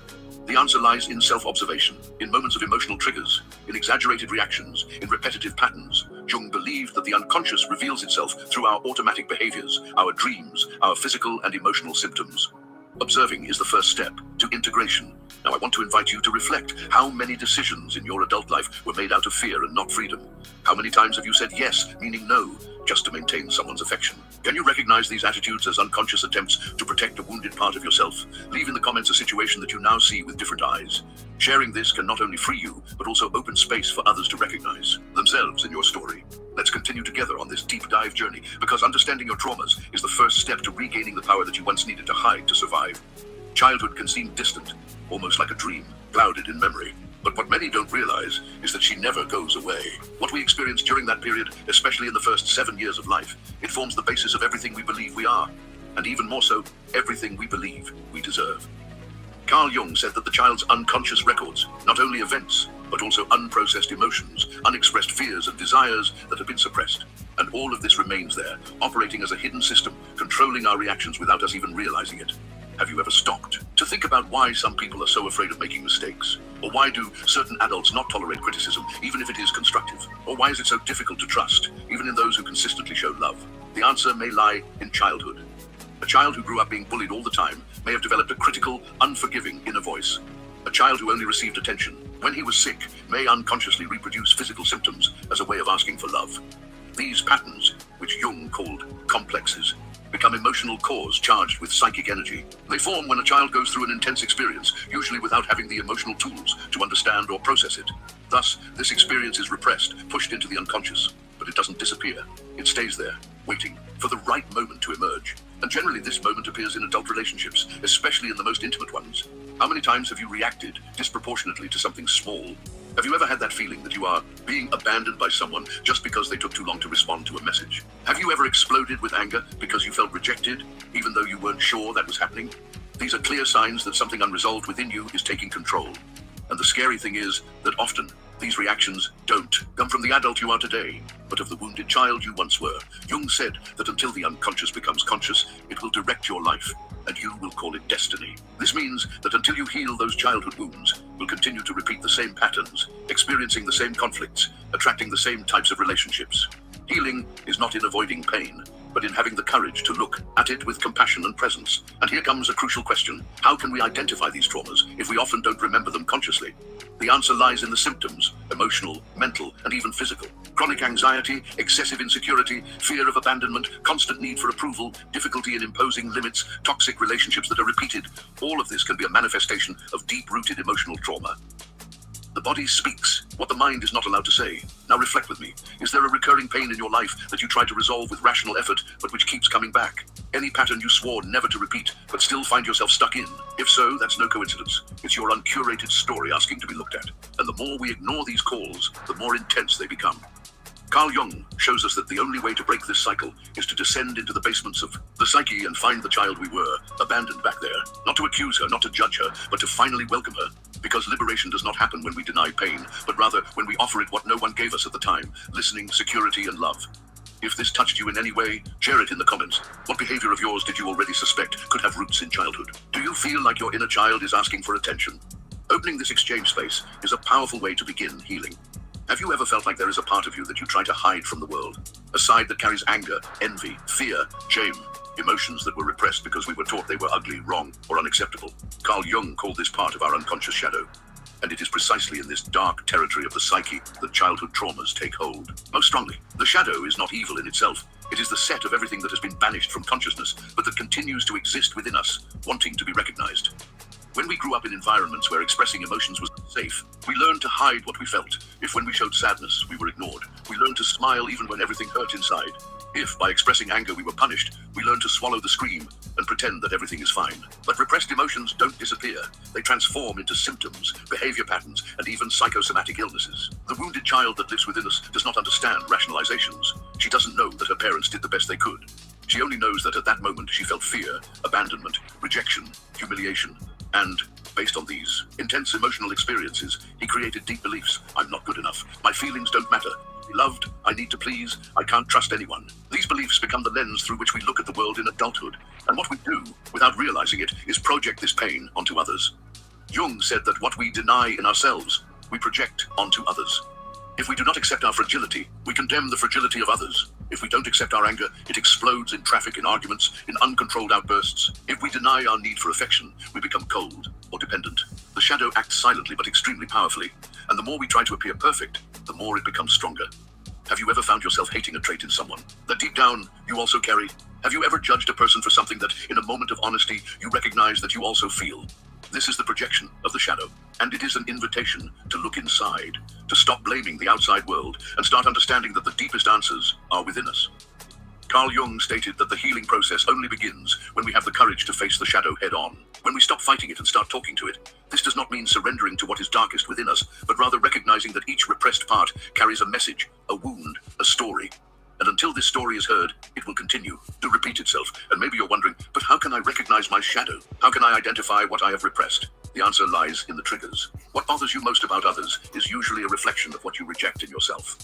The answer lies in self-observation, in moments of emotional triggers, in exaggerated reactions, in repetitive patterns. Jung believed that the unconscious reveals itself through our automatic behaviors, our dreams, our physical and emotional symptoms. Observing is the first step to integration. Now I want to invite you to reflect. How many decisions in your adult life were made out of fear and not freedom? How many times have you said yes, meaning no, just to maintain someone's affection? Can you recognize these attitudes as unconscious attempts to protect a wounded part of yourself? Leave in the comments a situation that you now see with different eyes. Sharing this can not only free you, but also open space for others to recognize themselves in your story. Let's continue together on this deep dive journey, because understanding your traumas is the first step to regaining the power that you once needed to hide to survive. Childhood can seem distant, almost like a dream, clouded in memory. But what many don't realize is that she never goes away. What we experience during that period, especially in the first 7 years of life, it forms the basis of everything we believe we are, and even more so, everything we believe we deserve. Carl Jung said that the child's unconscious records not only events, but also unprocessed emotions, unexpressed fears and desires that have been suppressed. And all of this remains there, operating as a hidden system, controlling our reactions without us even realizing it. Have you ever stopped to think about why some people are so afraid of making mistakes? Or why do certain adults not tolerate criticism, even if it is constructive? Or why is it so difficult to trust, even in those who consistently show love? The answer may lie in childhood. A child who grew up being bullied all the time may have developed a critical, unforgiving inner voice. A child who only received attention when he was sick may unconsciously reproduce physical symptoms as a way of asking for love. These patterns, which Jung called complexes, become emotional cores charged with psychic energy. They form when a child goes through an intense experience, usually without having the emotional tools to understand or process it. Thus, this experience is repressed, pushed into the unconscious, but it doesn't disappear. It stays there, waiting for the right moment to emerge. And generally this moment appears in adult relationships, especially in the most intimate ones. How many times have you reacted disproportionately to something small? Have you ever had that feeling that you are being abandoned by someone just because they took too long to respond to a message? Have you ever exploded with anger because you felt rejected, even though you weren't sure that was happening? These are clear signs that something unresolved within you is taking control. And the scary thing is that often these reactions don't come from the adult you are today, but of the wounded child you once were. Jung said that until the unconscious becomes conscious, it will direct your life, and you will call it destiny. This means that until you heal those childhood wounds, you'll continue to repeat the same patterns, experiencing the same conflicts, attracting the same types of relationships. Healing is not in avoiding pain, but in having the courage to look at it with compassion and presence. And here comes a crucial question. How can we identify these traumas if we often don't remember them consciously? The answer lies in the symptoms, emotional, mental, and even physical. Chronic anxiety, excessive insecurity, fear of abandonment, constant need for approval, difficulty in imposing limits, toxic relationships that are repeated. All of this can be a manifestation of deep-rooted emotional trauma. The body speaks what the mind is not allowed to say. Now reflect with me. Is there a recurring pain in your life that you try to resolve with rational effort, but which keeps coming back? Any pattern you swore never to repeat, but still find yourself stuck in? If so, that's no coincidence. It's your uncurated story asking to be looked at. And the more we ignore these calls, the more intense they become. Carl Jung shows us that the only way to break this cycle is to descend into the basements of the psyche and find the child we were, abandoned back there. Not to accuse her, not to judge her, but to finally welcome her. Because liberation does not happen when we deny pain, but rather when we offer it what no one gave us at the time, listening, security, and love. If this touched you in any way, share it in the comments. What behavior of yours did you already suspect could have roots in childhood? Do you feel like your inner child is asking for attention? Opening this exchange space is a powerful way to begin healing. Have you ever felt like there is a part of you that you try to hide from the world? A side that carries anger, envy, fear, shame, emotions that were repressed because we were taught they were ugly, wrong, or unacceptable. Carl Jung called this part of our unconscious shadow. And it is precisely in this dark territory of the psyche that childhood traumas take hold. Most strongly, the shadow is not evil in itself. It is the set of everything that has been banished from consciousness, but that continues to exist within us, wanting to be recognized. When we grew up in environments where expressing emotions was safe, we learned to hide what we felt. If when we showed sadness, we were ignored. We learned to smile even when everything hurt inside. If by expressing anger we were punished, we learned to swallow the scream and pretend that everything is fine. But repressed emotions don't disappear. They transform into symptoms, behavior patterns, and even psychosomatic illnesses. The wounded child that lives within us does not understand rationalizations. She doesn't know that her parents did the best they could. She only knows that at that moment she felt fear, abandonment, rejection, humiliation, and based on these intense emotional experiences, he created deep beliefs. I'm not good enough. My feelings don't matter. be loved, I need to please, I can't trust anyone. These beliefs become the lens through which we look at the world in adulthood, and what we do, without realizing it, is project this pain onto others. Jung said that what we deny in ourselves, we project onto others. If we do not accept our fragility, we condemn the fragility of others. If we don't accept our anger, it explodes in traffic, in arguments, in uncontrolled outbursts. If we deny our need for affection, we become cold or dependent. The shadow acts silently but extremely powerfully, and the more we try to appear perfect, the more it becomes stronger. Have you ever found yourself hating a trait in someone that deep down you also carry? Have you ever judged a person for something that, in a moment of honesty, you recognize that you also feel? This is the projection of the shadow, and it is an invitation to look inside, to stop blaming the outside world, and start understanding that the deepest answers are within us. Carl Jung stated that the healing process only begins when we have the courage to face the shadow head on. When we stop fighting it and start talking to it, this does not mean surrendering to what is darkest within us, but rather recognizing that each repressed part carries a message, a wound, a story. And until this story is heard, it will continue to repeat itself. And maybe you're wondering, but how can I recognize my shadow? How can I identify what I have repressed? The answer lies in the triggers. What bothers you most about others is usually a reflection of what you reject in yourself.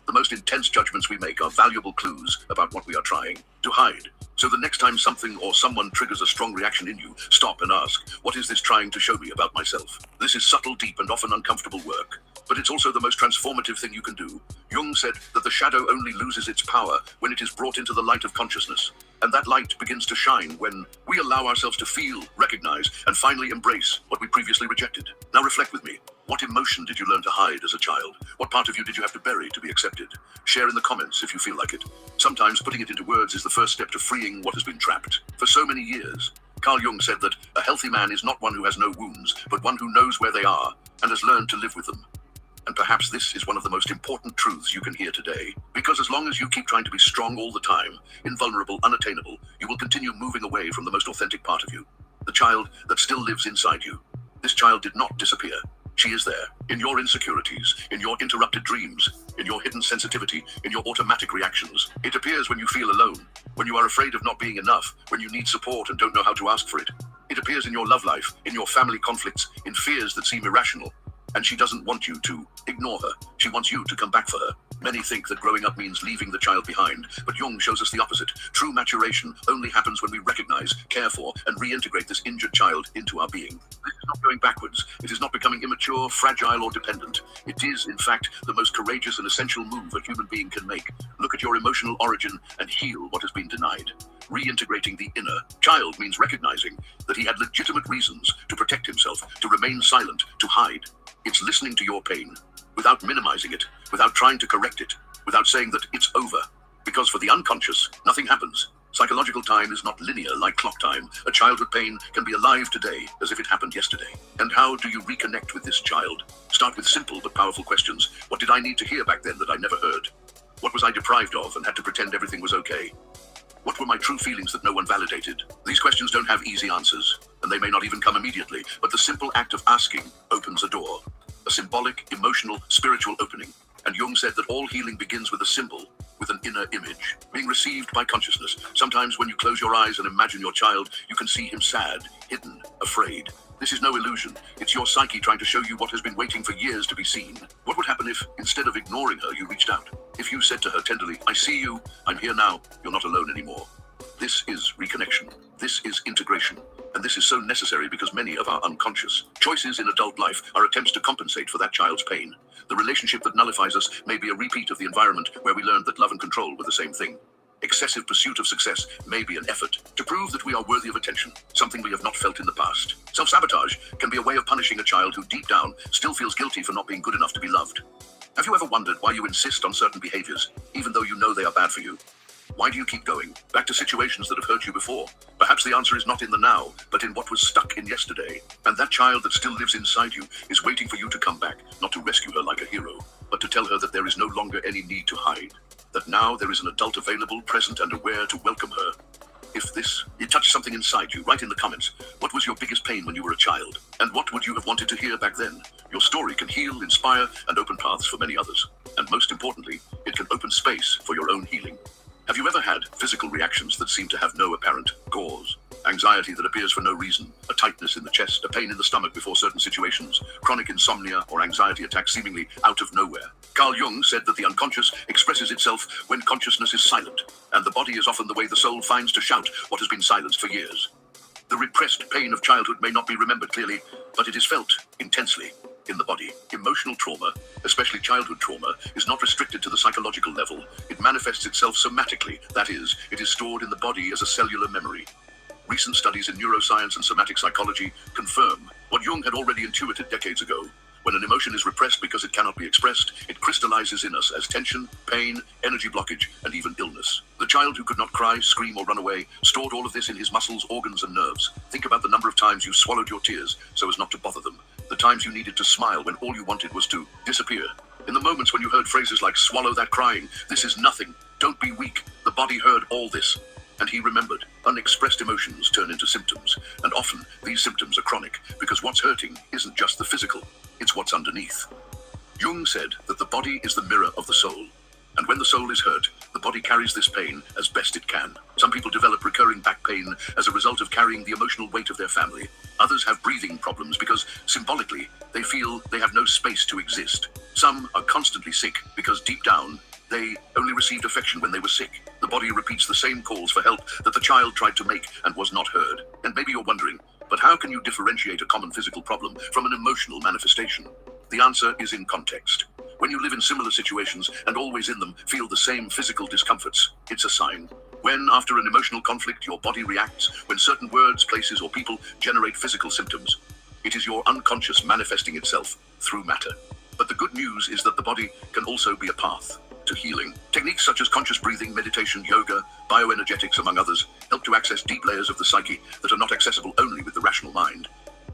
The most intense judgments we make are valuable clues about what we are trying to hide. So the next time something or someone triggers a strong reaction in you, stop and ask, what is this trying to show me about myself? This is subtle, deep, and often uncomfortable work, but it's also the most transformative thing you can do. Jung said that the shadow only loses its power when it is brought into the light of consciousness, and that light begins to shine when we allow ourselves to feel, recognize, and finally embrace what we previously rejected. Now reflect with me. What emotion did you learn to hide as a child? What part of you did you have to bury to be accepted? Share in the comments if you feel like it. Sometimes putting it into words is the first step to freeing what has been trapped. For so many years, Carl Jung said that a healthy man is not one who has no wounds, but one who knows where they are and has learned to live with them. And perhaps this is one of the most important truths you can hear today. Because as long as you keep trying to be strong all the time, invulnerable, unattainable, you will continue moving away from the most authentic part of you. The child that still lives inside you. This child did not disappear. She is there, in your insecurities, in your interrupted dreams, in your hidden sensitivity, in your automatic reactions. It appears when you feel alone, when you are afraid of not being enough, when you need support and don't know how to ask for it. It appears in your love life, in your family conflicts, in fears that seem irrational. And she doesn't want you to ignore her. She wants you to come back for her. Many think that growing up means leaving the child behind, but Jung shows us the opposite. True maturation only happens when we recognize, care for, and reintegrate this injured child into our being. This is not going backwards. It is not becoming immature, fragile, or dependent. It is, in fact, the most courageous and essential move a human being can make. Look at your emotional origin and heal what has been denied. Reintegrating the inner child means recognizing that he had legitimate reasons to protect himself, to remain silent, to hide. It's listening to your pain, without minimizing it, without trying to correct it, without saying that it's over. Because for the unconscious, nothing happens. Psychological time is not linear like clock time. A childhood pain can be alive today as if it happened yesterday. And how do you reconnect with this child? Start with simple but powerful questions. What did I need to hear back then that I never heard? What was I deprived of and had to pretend everything was okay? What were my true feelings that no one validated? These questions don't have easy answers, and they may not even come immediately, but the simple act of asking opens a door. A symbolic, emotional, spiritual opening. And Jung said that all healing begins with a symbol, with an inner image, being received by consciousness. Sometimes when you close your eyes and imagine your child, you can see him sad, hidden, afraid. This is no illusion. It's your psyche trying to show you what has been waiting for years to be seen. What would happen if, instead of ignoring her, you reached out? If you said to her tenderly, I see you, I'm here now, you're not alone anymore. This is reconnection. This is integration. And this is so necessary because many of our unconscious choices in adult life are attempts to compensate for that child's pain. The relationship that nullifies us may be a repeat of the environment where we learned that love and control were the same thing. Excessive pursuit of success may be an effort to prove that we are worthy of attention, something we have not felt in the past. Self-sabotage can be a way of punishing a child who deep down still feels guilty for not being good enough to be loved. Have you ever wondered why you insist on certain behaviors, even though you know they are bad for you? Why do you keep going back to situations that have hurt you before? Perhaps the answer is not in the now, but in what was stuck in yesterday. And that child that still lives inside you is waiting for you to come back, not to rescue her like a hero, but to tell her that there is no longer any need to hide. That now there is an adult available, present and aware to welcome her. If it touched something inside you, write in the comments, what was your biggest pain when you were a child? And what would you have wanted to hear back then? Your story can heal, inspire, and open paths for many others. And most importantly, it can open space for your own healing. Have you ever had physical reactions that seem to have no apparent cause? Anxiety that appears for no reason, a tightness in the chest, a pain in the stomach before certain situations, chronic insomnia or anxiety attacks seemingly out of nowhere. Carl Jung said that the unconscious expresses itself when consciousness is silent, and the body is often the way the soul finds to shout what has been silenced for years. The repressed pain of childhood may not be remembered clearly, but it is felt intensely in the body. Emotional trauma, especially childhood trauma, is not restricted to the psychological level. It manifests itself somatically, that is, it is stored in the body as a cellular memory. Recent studies in neuroscience and somatic psychology confirm what Jung had already intuited decades ago. When an emotion is repressed because it cannot be expressed, it crystallizes in us as tension, pain, energy blockage, and even illness. The child who could not cry, scream, or run away stored all of this in his muscles, organs, and nerves. Think about the number of times you swallowed your tears so as not to bother them. The times you needed to smile when all you wanted was to disappear. In the moments when you heard phrases like, "Swallow that crying, this is nothing, don't be weak," the body heard all this. And he remembered. Unexpressed emotions turn into symptoms, and often these symptoms are chronic, because what's hurting isn't just the physical, it's what's underneath. Jung said that the body is the mirror of the soul, and when the soul is hurt, the body carries this pain as best it can. Some people develop recurring back pain as a result of carrying the emotional weight of their family. Others have breathing problems because, symbolically, they feel they have no space to exist. Some are constantly sick because deep down, they only received affection when they were sick. The body repeats the same calls for help that the child tried to make and was not heard. And maybe you're wondering, but how can you differentiate a common physical problem from an emotional manifestation? The answer is in context. When you live in similar situations and always in them feel the same physical discomforts, it's a sign. When, after an emotional conflict, your body reacts, when certain words, places, or people generate physical symptoms, it is your unconscious manifesting itself through matter. But the good news is that the body can also be a path to healing. Techniques such as conscious breathing, meditation, yoga, bioenergetics, among others, help to access deep layers of the psyche that are not accessible only with the rational mind.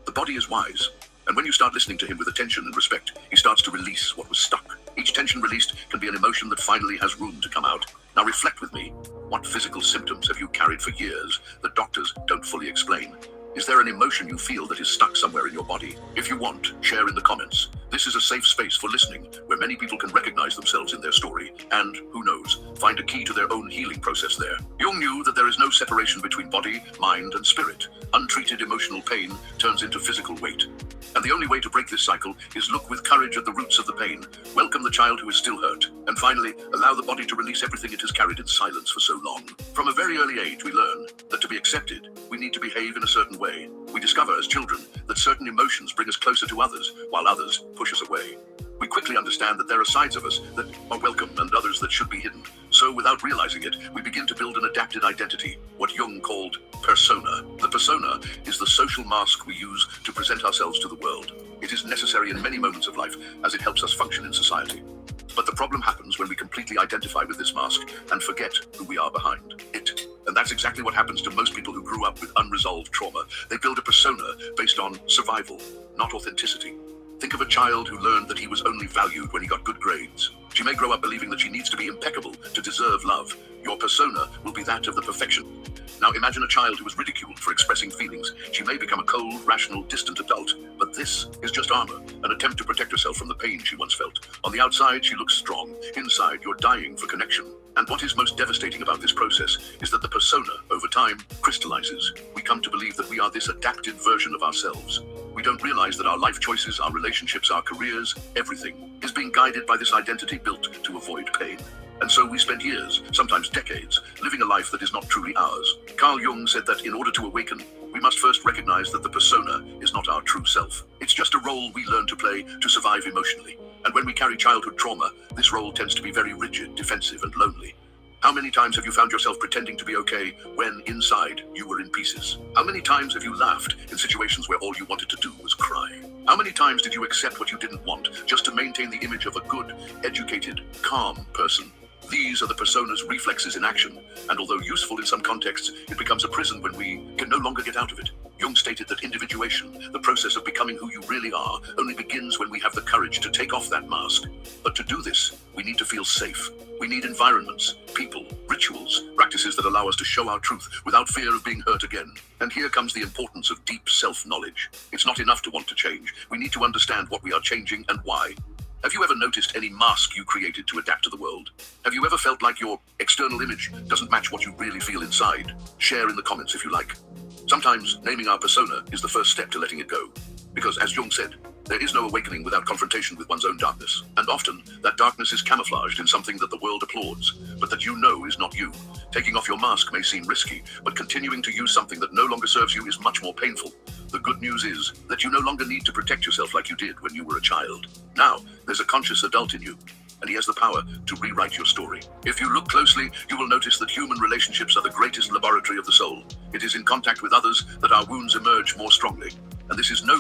The body is wise, and when you start listening to him with attention and respect, he starts to release what was stuck. Each tension released can be an emotion that finally has room to come out. Now reflect with me. What physical symptoms have you carried for years that doctors don't fully explain? Is there an emotion you feel that is stuck somewhere in your body? If you want, share in the comments. This is a safe space for listening, where many people can recognize themselves in their story and, who knows, find a key to their own healing process there. Jung knew that there is no separation between body, mind, and spirit. Untreated emotional pain turns into physical weight. And the only way to break this cycle is look with courage at the roots of the pain, welcome the child who is still hurt, and finally, allow the body to release everything it has carried in silence for so long. From a very early age, we learn that to be accepted, we need to behave in a certain way. We discover as children that certain emotions bring us closer to others, while others push us away. We quickly understand that there are sides of us that are welcome and others that should be hidden. So without realizing it, we begin to build an adapted identity, what Jung called persona. The persona is the social mask we use to present ourselves to the world. It is necessary in many moments of life as it helps us function in society. But the problem happens when we completely identify with this mask and forget who we are behind it. And that's exactly what happens to most people who grew up with unresolved trauma. They build a persona based on survival, not authenticity. Think of a child who learned that he was only valued when he got good grades. She may grow up believing that she needs to be impeccable to deserve love. Your persona will be that of the perfection. Now imagine a child who was ridiculed for expressing feelings. She may become a cold, rational, distant adult. But this is just armor, an attempt to protect herself from the pain she once felt. On the outside, she looks strong. Inside, you're dying for connection. And what is most devastating about this process is that the persona, over time, crystallizes. We come to believe that we are this adapted version of ourselves. We don't realize that our life choices, our relationships, our careers, everything is being guided by this identity built to avoid pain. And so we spend years, sometimes decades, living a life that is not truly ours. Carl Jung said that in order to awaken, we must first recognize that the persona is not our true self. It's just a role we learn to play to survive emotionally. And when we carry childhood trauma, this role tends to be very rigid, defensive, and lonely. How many times have you found yourself pretending to be okay when inside you were in pieces? How many times have you laughed in situations where all you wanted to do was cry? How many times did you accept what you didn't want just to maintain the image of a good, educated, calm person? These are the persona's reflexes in action, and although useful in some contexts, it becomes a prison when we can no longer get out of it. Jung stated that individuation, the process of becoming who you really are, only begins when we have the courage to take off that mask. But to do this, we need to feel safe. We need environments, people, rituals, practices that allow us to show our truth without fear of being hurt again. And here comes the importance of deep self-knowledge. It's not enough to want to change. We need to understand what we are changing and why. Have you ever noticed any mask you created to adapt to the world? Have you ever felt like your external image doesn't match what you really feel inside? Share in the comments if you like. Sometimes naming our persona is the first step to letting it go. Because as Jung said, there is no awakening without confrontation with one's own darkness. And often, that darkness is camouflaged in something that the world applauds, but that you know is not you. Taking off your mask may seem risky, but continuing to use something that no longer serves you is much more painful. The good news is that you no longer need to protect yourself like you did when you were a child. Now, there's a conscious adult in you, and he has the power to rewrite your story. If you look closely, you will notice that human relationships are the greatest laboratory of the soul. It is in contact with others that our wounds emerge more strongly, and this is no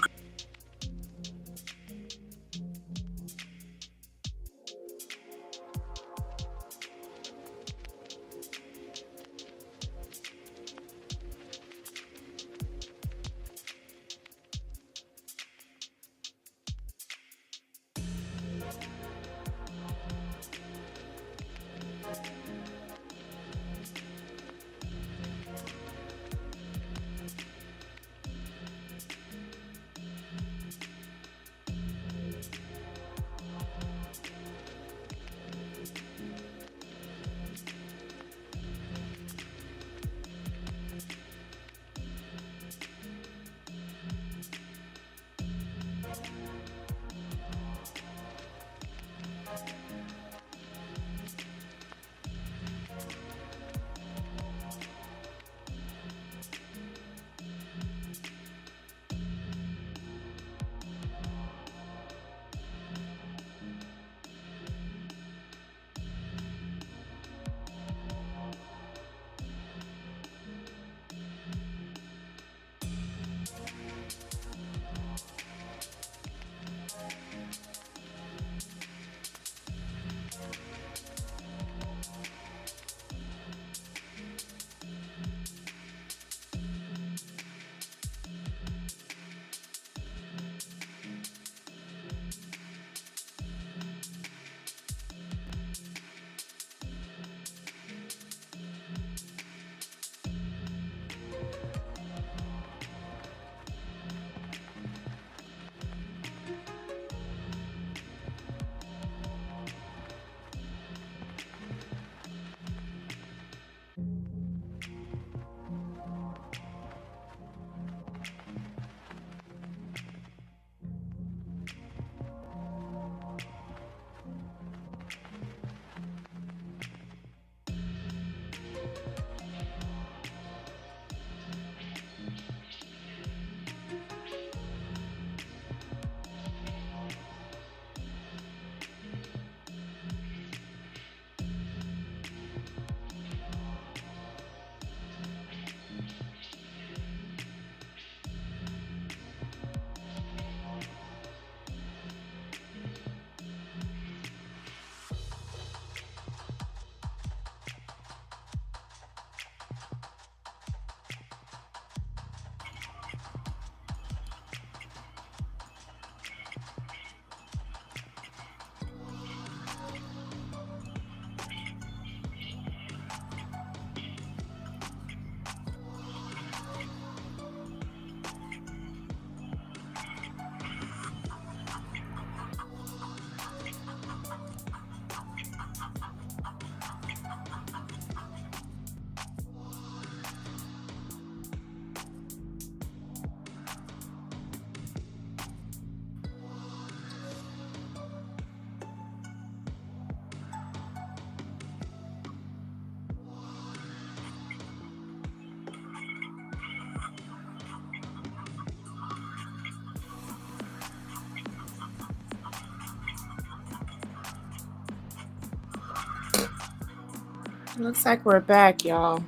Looks like we're back, y'all.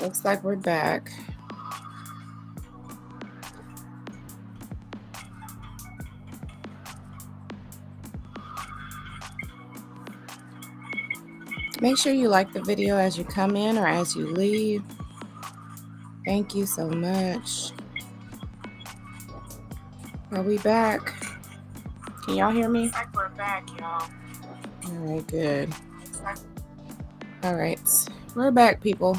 Looks like we're back. Make sure you like the video as you come in or as you leave. Thank you so much. Are we back? Can y'all hear me? Looks like we're back, y'all. All right, good. All right, we're back, people.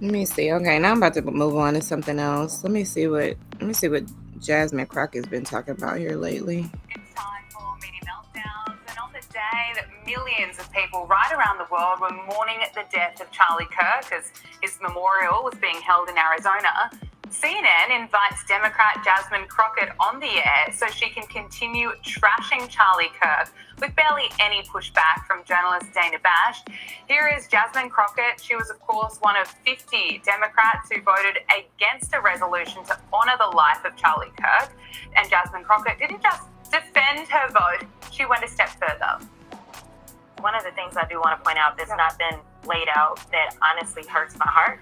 Let me see. Okay, now I'm about to move on to something else. Let me see what Jasmine Crockett's been talking about here lately. day that millions of people right around the world were mourning the death of Charlie Kirk as his memorial was being held in Arizona. CNN invites Democrat Jasmine Crockett on the air so she can continue trashing Charlie Kirk with barely any pushback from journalist Dana Bash. Here is Jasmine Crockett. She was, of course, one of 50 Democrats who voted against a resolution to honour the life of Charlie Kirk. And Jasmine Crockett didn't just defend her vote, she went a step further. One of the things I do want to point out that's not been laid out that honestly hurts my heart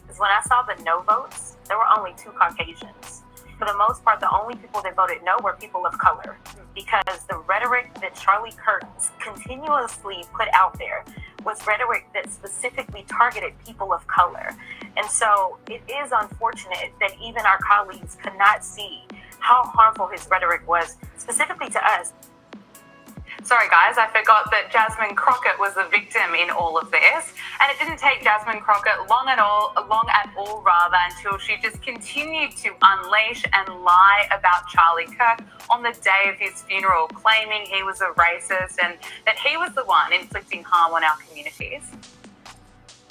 is when I saw the no votes, there were only 2 Caucasians. For the most part, the only people that voted no were people of color, because the rhetoric that Charlie Kirk continuously put out there was rhetoric that specifically targeted people of color. And so it is unfortunate that even our colleagues could not see how harmful his rhetoric was, specifically to us. Sorry guys, I forgot that Jasmine Crockett was the victim in all of this, and it didn't take Jasmine Crockett long at all until she just continued to unleash and lie about Charlie Kirk on the day of his funeral, claiming he was a racist and that he was the one inflicting harm on our communities.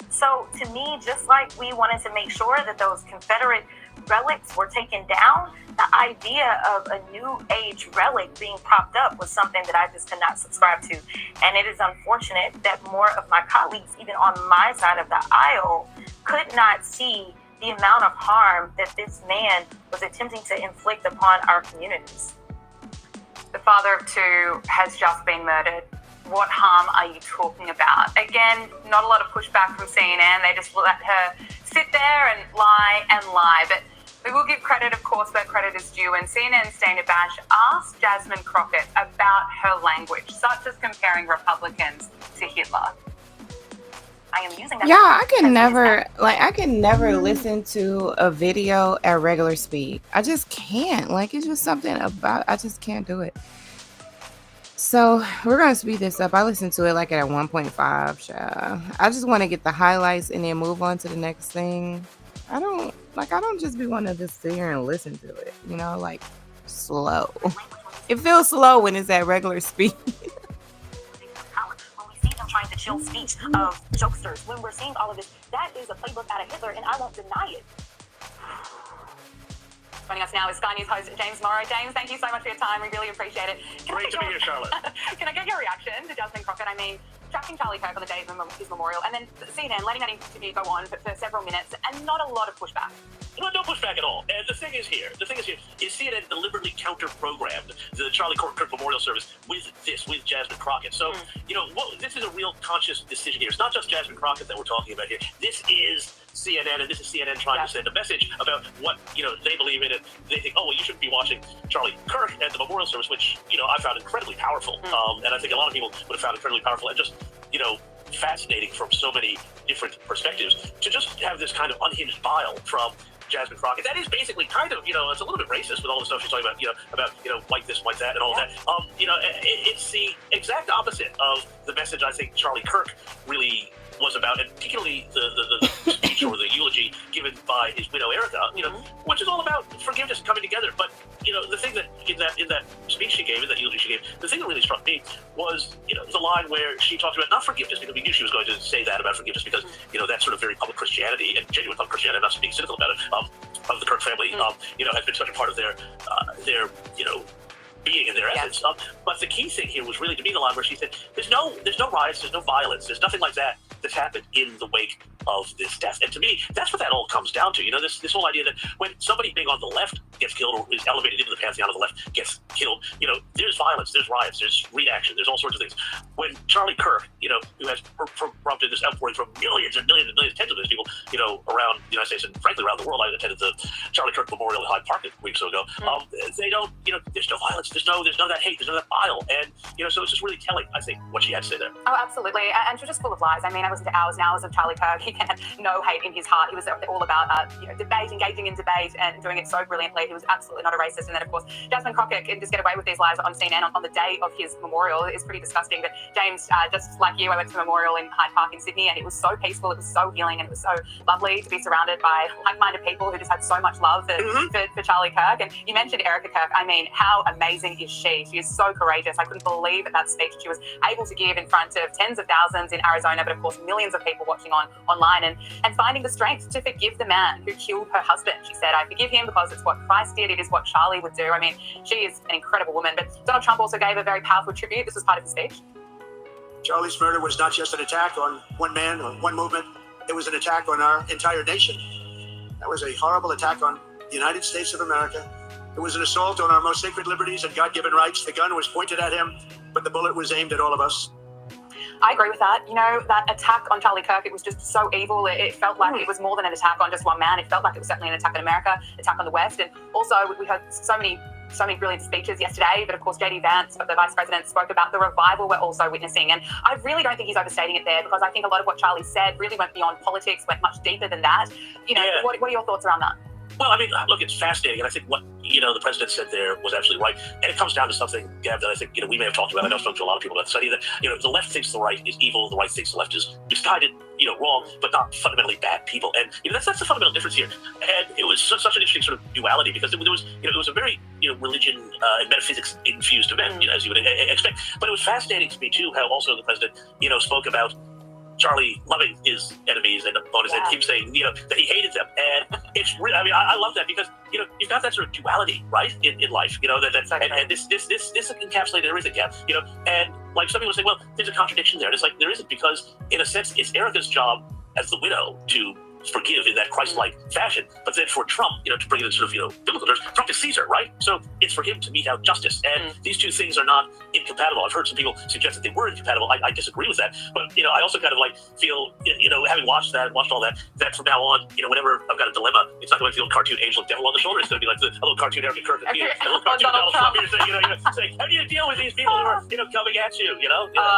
So to me, just like we wanted to make sure that those Confederate relics were taken down, the idea of a new age relic being propped up was something that I just could not subscribe to. And it is unfortunate that more of my colleagues, even on my side of the aisle, could not see the amount of harm that this man was attempting to inflict upon our communities. The father of 2 has just been murdered. What harm are you talking about? Again, not a lot of pushback from CNN. They just let her sit there and lie. But we will give credit, of course, where credit is due. And CNN's Dana Bash asked Jasmine Crockett about her language, such as comparing Republicans to Hitler. I am using that. Yeah, I can never listen to a video at regular speed. I just can't. It's just something about, I just can't do it. So we're going to speed this up. I listened to it at 1.5. I just want to get the highlights and then move on to the next thing. I don't just be wanting to just sit here and listen to it, slow. It feels slow when it's at regular speed. When we see them trying to chill speech of jokesters, when we're seeing all of this, that is a playbook out of Hitler, and I won't deny it. Joining us now is Sky News host James Morrow. James, thank you so much for your time. We really appreciate it. Great to be here, Charlotte. Can I get your reaction to Jasmine Crockett? I mean, trashing Charlie Kirk on the day of his memorial, and then CNN letting that interview go on for several minutes, and not a lot of pushback. No pushback at all. And the thing is CNN deliberately counter-programmed the Charlie Kirk Memorial Service with Jasmine Crockett. So, this is a real conscious decision here. It's not just Jasmine Crockett that we're talking about here. This is CNN, and this is CNN trying to send a message about what, they believe in, and they think, you shouldn't be watching Charlie Kirk at the memorial service, which, I found incredibly powerful. And I think a lot of people would have found incredibly powerful and just, fascinating from so many different perspectives to just have this kind of unhinged bile from Jasmine Crockett. That is basically kind of, it's a little bit racist with all the stuff she's talking about, white this, white that, and all that. It's the exact opposite of the message I think Charlie Kirk really was about, and particularly the speech or the eulogy given by his widow Erica, which is all about forgiveness and coming together. But the thing that in that speech she gave, in that eulogy she gave, the thing that really struck me was the line where she talked about not forgiveness, because we knew she was going to say that about forgiveness, because that's sort of very public Christianity and genuine public Christianity. I'm not being cynical about it. Of the Kirk family, has been such a part of their being in their essence. But the key thing here was really, to me, the line where she said, there's no riots, there's no violence, there's nothing like that that's happened in the wake of this death. And to me, that's what that all comes down to. This whole idea that when somebody being on the left gets killed, or is elevated into the pantheon of the left gets killed, there's violence, there's riots, there's reaction, there's all sorts of things. When Charlie Kirk, who has prompted this outpouring from millions and millions and millions, tens of millions of people, around the United States and frankly around the world. I attended the Charlie Kirk Memorial in Hyde Park a week or so ago. They don't, there's no violence, there's none of that hate, there's none of that bile. And, so it's just really telling, I think, what she had to say there. Oh, absolutely. And she was just full of lies. I mean, I was hours and hours of Charlie Kirk. He had no hate in his heart. He was all about debate, engaging in debate, and doing it so brilliantly. He was absolutely not a racist. And then, of course, Jasmine Crockett can just get away with these lies on CNN on the day of his memorial. It's pretty disgusting. But James, just like you, I went to the memorial in Hyde Park in Sydney, and it was so peaceful, it was so healing, and it was so lovely to be surrounded by like-minded people who just had so much love for Charlie Kirk. And you mentioned Erica Kirk. I mean, how amazing is she? She is so courageous. I couldn't believe that speech she was able to give in front of tens of thousands in Arizona, but of course millions of people watching online, and finding the strength to forgive the man who killed her husband. She said, I forgive him because it's what Christ did. It is what Charlie would do. I mean, she is an incredible woman. But Donald Trump also gave a very powerful tribute. This was part of his speech. Charlie's murder was not just an attack on one man or one movement. It was an attack on our entire nation. That was a horrible attack on the United States of America. It was an assault on our most sacred liberties and God-given rights. The gun was pointed at him, but the bullet was aimed at all of us. I agree with that. You know, that attack on Charlie Kirk, it was just so evil. It felt like it was more than an attack on just one man. It felt like it was certainly an attack on America, attack on the West. And also, we heard so many brilliant speeches yesterday, but of course JD Vance, the Vice President, spoke about the revival we're also witnessing. And I really don't think he's overstating it there, because I think a lot of what Charlie said really went beyond politics, went much deeper than that. You know, what are your thoughts around that? Well, I mean, look, it's fascinating, and I think what the president said there was absolutely right. And it comes down to something, Gab, that I think we may have talked about. I know I've spoken to a lot of people about this idea that the left thinks the right is evil, the right thinks the left is misguided, wrong, but not fundamentally bad people. And that's the fundamental difference here. And it was such an interesting sort of duality, because it was a very religion and metaphysics infused event, as you would expect. But it was fascinating to me too how also the president spoke about Charlie loving his enemies and opponents, and him saying, that he hated them. And it's really, I mean, I love that, because, you've got that sort of duality, right, in life, and this encapsulated everything, and like some people say, well, there's a contradiction there. And it's like, there isn't, because in a sense, it's Erica's job as the widow to forgive in that Christ-like fashion, but then for Trump, to bring it in sort of, biblical terms, Trump is Caesar, right? So it's for him to mete out justice, and these two things are not incompatible. I've heard some people suggest that they were incompatible. I disagree with that, but I also kind of feel, having watched all that from now on, whenever I've got a dilemma, it's not going to be the little cartoon angel and devil on the shoulder. It's going to be like a little cartoon Eric Kirk and Peter, a little cartoon Donald Trump here saying, how do you deal with these people who are, coming at you,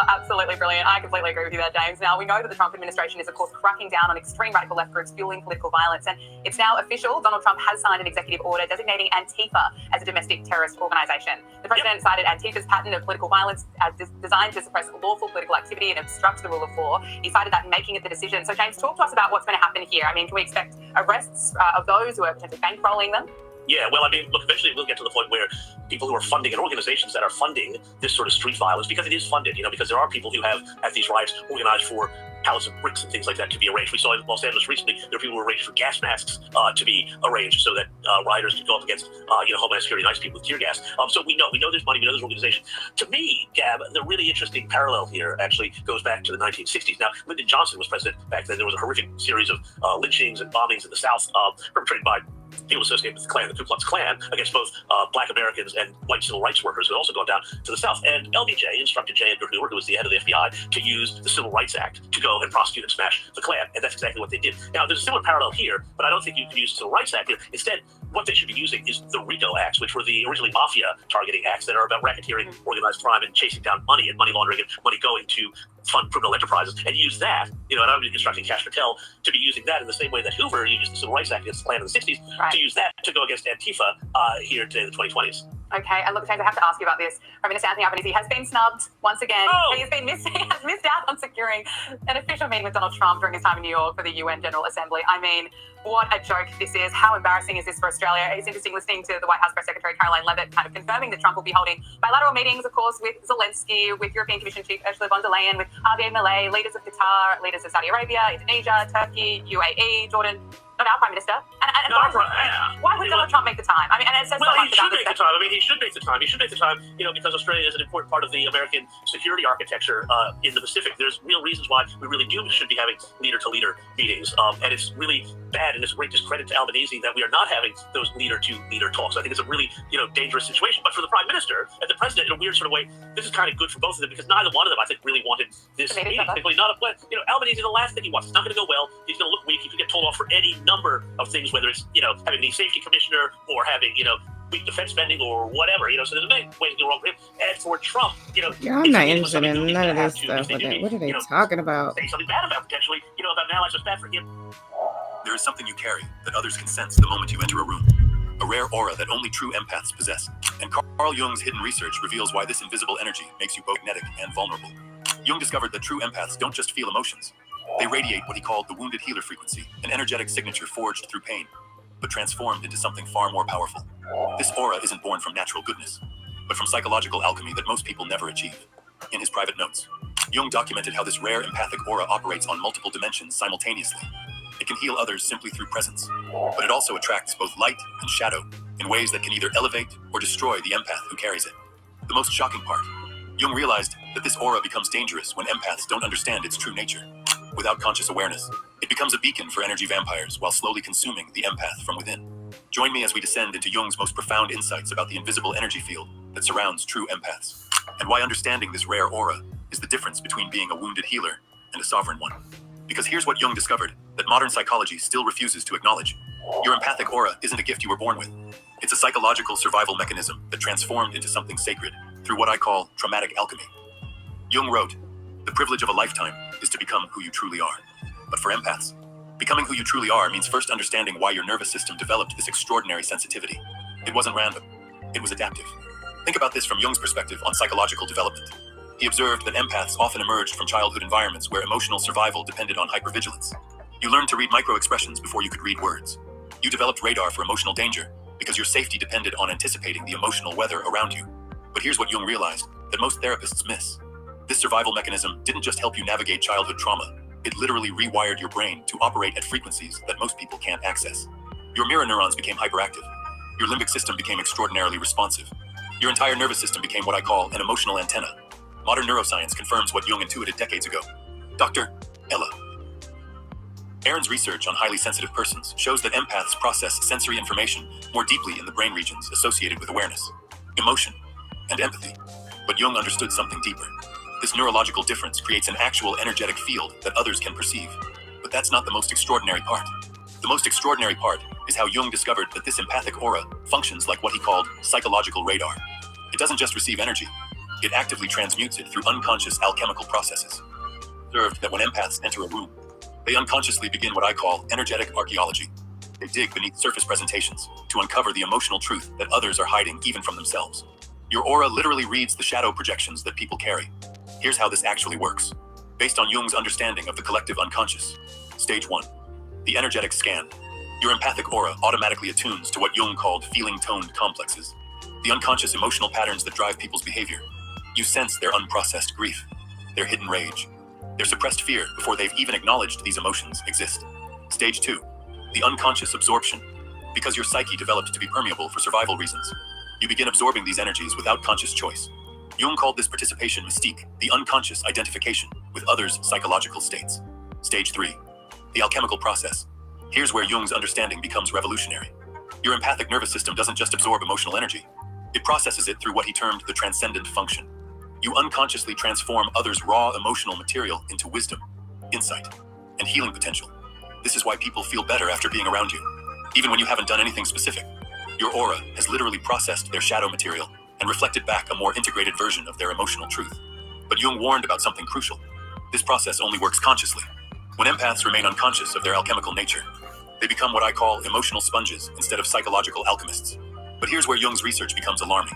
Absolutely brilliant. I completely agree with you there, James. Now, we know that the Trump administration is, of course, cracking down on extreme radical left groups fueling political violence, and it's now official. Donald Trump has signed an executive order designating Antifa as a domestic terrorist organization. The president cited Antifa's pattern of political violence as designed to suppress lawful political activity and obstruct the rule of law. He cited that in making it the decision. So, James, talk to us about what's going to happen here. I mean, can we expect arrests of those who are potentially bankrolling them? Yeah, well, I mean, look, eventually we'll get to the point where people who are funding and organizations that are funding this sort of street violence, because it is funded, because there are people who have, at these riots, organized for pallets of bricks and things like that to be arranged. We saw in Los Angeles recently, there were people who arranged for gas masks to be arranged so that rioters could go up against, Homeland Security, nice people with tear gas. So we know there's money, we know there's organization. To me, Gab, the really interesting parallel here actually goes back to the 1960s. Now, Lyndon Johnson was president back then. There was a horrific series of lynchings and bombings in the South perpetrated by people associated with the Klan, the Ku Klux Klan, against both Black Americans and white civil rights workers who had also gone down to the South. And LBJ instructed J. Edgar Hoover, who was the head of the FBI, to use the Civil Rights Act to go and prosecute and smash the Klan. And that's exactly what they did. Now, there's a similar parallel here, but I don't think you can use the Civil Rights Act here. Instead, what they should be using is the RICO Acts, which were the originally mafia targeting acts that are about racketeering, organized crime, and chasing down money and money laundering and money going to fund criminal enterprises, and use that, and I'm instructing Kash Patel to be using that in the same way that Hoover used the Civil Rights Act against the Klan in the 60s, to use that to go against Antifa here today in the 2020s. Okay, and look, James, I have to ask you about this. Prime Minister Anthony Albanese has been snubbed once again. He has missed out on securing an official meeting with Donald Trump during his time in New York for the UN General Assembly. I mean, what a joke this is. How embarrassing is this for Australia? It's interesting listening to the White House Press Secretary Caroline Leavitt kind of confirming that Trump will be holding bilateral meetings, of course, with Zelensky, with European Commission Chief Ursula von der Leyen, with Javier Milei, leaders of Qatar, leaders of Saudi Arabia, Indonesia, Turkey, UAE, Jordan. Not our Prime Minister. And why would Donald Trump make the time? I mean, and it says so much about he should make the time. I mean, he should make the time. He should make the time, because Australia is an important part of the American security architecture in the Pacific. There's real reasons why we really should be having leader-to-leader meetings. And it's really bad, and it's a great discredit to Albanese that we are not having those leader-to-leader talks. I think it's a really, dangerous situation. But for the Prime Minister and the President, in a weird sort of way, this is kind of good for both of them, because neither one of them, I think, really wanted this meeting. Particularly not a plan. Albanese, the last thing he wants, it's not going to go well. He's going to look weak. He could get told off for any number of things, whether it's, having the safety commissioner or having, weak defense spending or whatever, so there's many ways to go wrong for him. And for Trump, Yeah, I'm not interested in none of this stuff. What are they talking about? Say something bad about potentially, about an ally, so it's bad for him. There is something you carry that others can sense the moment you enter a room. A rare aura that only true empaths possess. And Carl Jung's hidden research reveals why this invisible energy makes you both magnetic and vulnerable. Jung discovered that true empaths don't just feel emotions. They radiate what he called the wounded healer frequency, an energetic signature forged through pain, but transformed into something far more powerful. This aura isn't born from natural goodness, but from psychological alchemy that most people never achieve. In his private notes, Jung documented how this rare empathic aura operates on multiple dimensions simultaneously. It can heal others simply through presence, but it also attracts both light and shadow in ways that can either elevate or destroy the empath who carries it. The most shocking part, Jung realized that this aura becomes dangerous when empaths don't understand its true nature. Without conscious awareness, it becomes a beacon for energy vampires while slowly consuming the empath from within. Join me as we descend into Jung's most profound insights about the invisible energy field that surrounds true empaths, and why understanding this rare aura is the difference between being a wounded healer and a sovereign one. Because here's what Jung discovered that modern psychology still refuses to acknowledge. Your empathic aura isn't a gift you were born with. It's a psychological survival mechanism that transformed into something sacred through what I call traumatic alchemy. Jung wrote, "The privilege of a lifetime is to become who you truly are." But for empaths, becoming who you truly are means first understanding why your nervous system developed this extraordinary sensitivity. It wasn't random. It was adaptive. Think about this from Jung's perspective on psychological development. He observed that empaths often emerged from childhood environments where emotional survival depended on hypervigilance. You learned to read micro-expressions before you could read words. You developed radar for emotional danger because your safety depended on anticipating the emotional weather around you. But here's what Jung realized that most therapists miss. This survival mechanism didn't just help you navigate childhood trauma, it literally rewired your brain to operate at frequencies that most people can't access. Your mirror neurons became hyperactive. Your limbic system became extraordinarily responsive. Your entire nervous system became what I call an emotional antenna. Modern neuroscience confirms what Jung intuited decades ago. Dr. Ella. Aaron's research on highly sensitive persons shows that empaths process sensory information more deeply in the brain regions associated with awareness, emotion, and empathy. But Jung understood something deeper. This neurological difference creates an actual energetic field that others can perceive. But that's not the most extraordinary part. The most extraordinary part is how Jung discovered that this empathic aura functions like what he called psychological radar. It doesn't just receive energy, it actively transmutes it through unconscious alchemical processes. Observed that when empaths enter a room, they unconsciously begin what I call energetic archaeology. They dig beneath surface presentations to uncover the emotional truth that others are hiding even from themselves. Your aura literally reads the shadow projections that people carry. Here's how this actually works. Based on Jung's understanding of the collective unconscious. Stage 1. The energetic scan. Your empathic aura automatically attunes to what Jung called feeling-toned complexes, the unconscious emotional patterns that drive people's behavior. You sense their unprocessed grief, their hidden rage, their suppressed fear before they've even acknowledged these emotions exist. Stage 2. The unconscious absorption. Because your psyche developed to be permeable for survival reasons, you begin absorbing these energies without conscious choice. Jung called this participation mystique, the unconscious identification with others' psychological states. Stage 3. The alchemical process. Here's where Jung's understanding becomes revolutionary. Your empathic nervous system doesn't just absorb emotional energy. It processes it through what he termed the transcendent function. You unconsciously transform others' raw emotional material into wisdom, insight, and healing potential. This is why people feel better after being around you, even when you haven't done anything specific. Your aura has literally processed their shadow material and reflected back a more integrated version of their emotional truth. But Jung warned about something crucial. This process only works consciously. When empaths remain unconscious of their alchemical nature, they become what I call emotional sponges instead of psychological alchemists. But here's where Jung's research becomes alarming.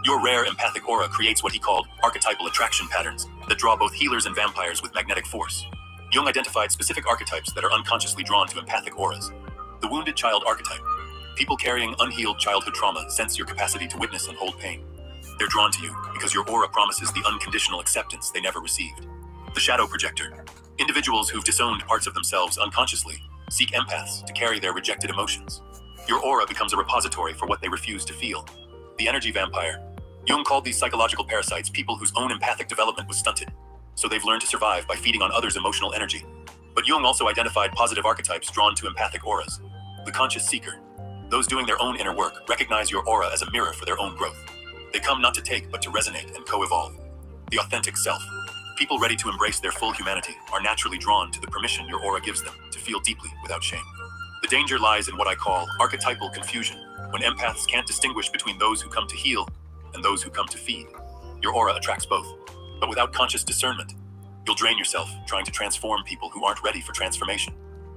Your rare empathic aura creates what he called archetypal attraction patterns that draw both healers and vampires with magnetic force. Jung identified specific archetypes that are unconsciously drawn to empathic auras. The wounded child archetype. People carrying unhealed childhood trauma sense your capacity to witness and hold pain. They're drawn to you because your aura promises the unconditional acceptance they never received. The shadow projector. Individuals who've disowned parts of themselves unconsciously seek empaths to carry their rejected emotions. Your aura becomes a repository for what they refuse to feel. The energy vampire. Jung called these psychological parasites people whose own empathic development was stunted, so they've learned to survive by feeding on others' emotional energy. But Jung also identified positive archetypes drawn to empathic auras. The conscious seeker. Those doing their own inner work recognize your aura as a mirror for their own growth. They come not to take, but to resonate and co-evolve. The authentic self. People ready to embrace their full humanity are naturally drawn to the permission your aura gives them to feel deeply without shame. The danger lies in what I call archetypal confusion. When empaths can't distinguish between those who come to heal and those who come to feed, your aura attracts both. But without conscious discernment, you'll drain yourself trying to transform people who aren't ready for transformation.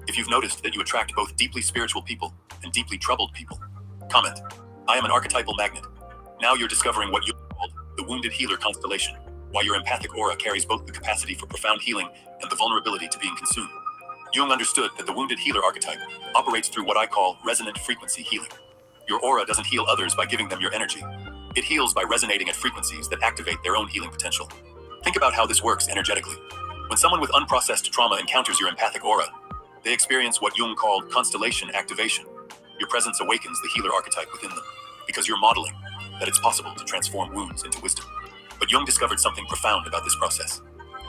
If you've noticed that you attract both deeply spiritual people and deeply troubled people, comment, I am an archetypal magnet. Now you're discovering what Jung called the wounded healer constellation, why your empathic aura carries both the capacity for profound healing and the vulnerability to being consumed. Jung understood that the wounded healer archetype operates through what I call resonant frequency healing. Your aura doesn't heal others by giving them your energy. It heals by resonating at frequencies that activate their own healing potential. Think about how this works energetically. When someone with unprocessed trauma encounters your empathic aura, they experience what Jung called constellation activation. Your presence awakens the healer archetype within them, because you're modeling that it's possible to transform wounds into wisdom. But Jung discovered something profound about this process.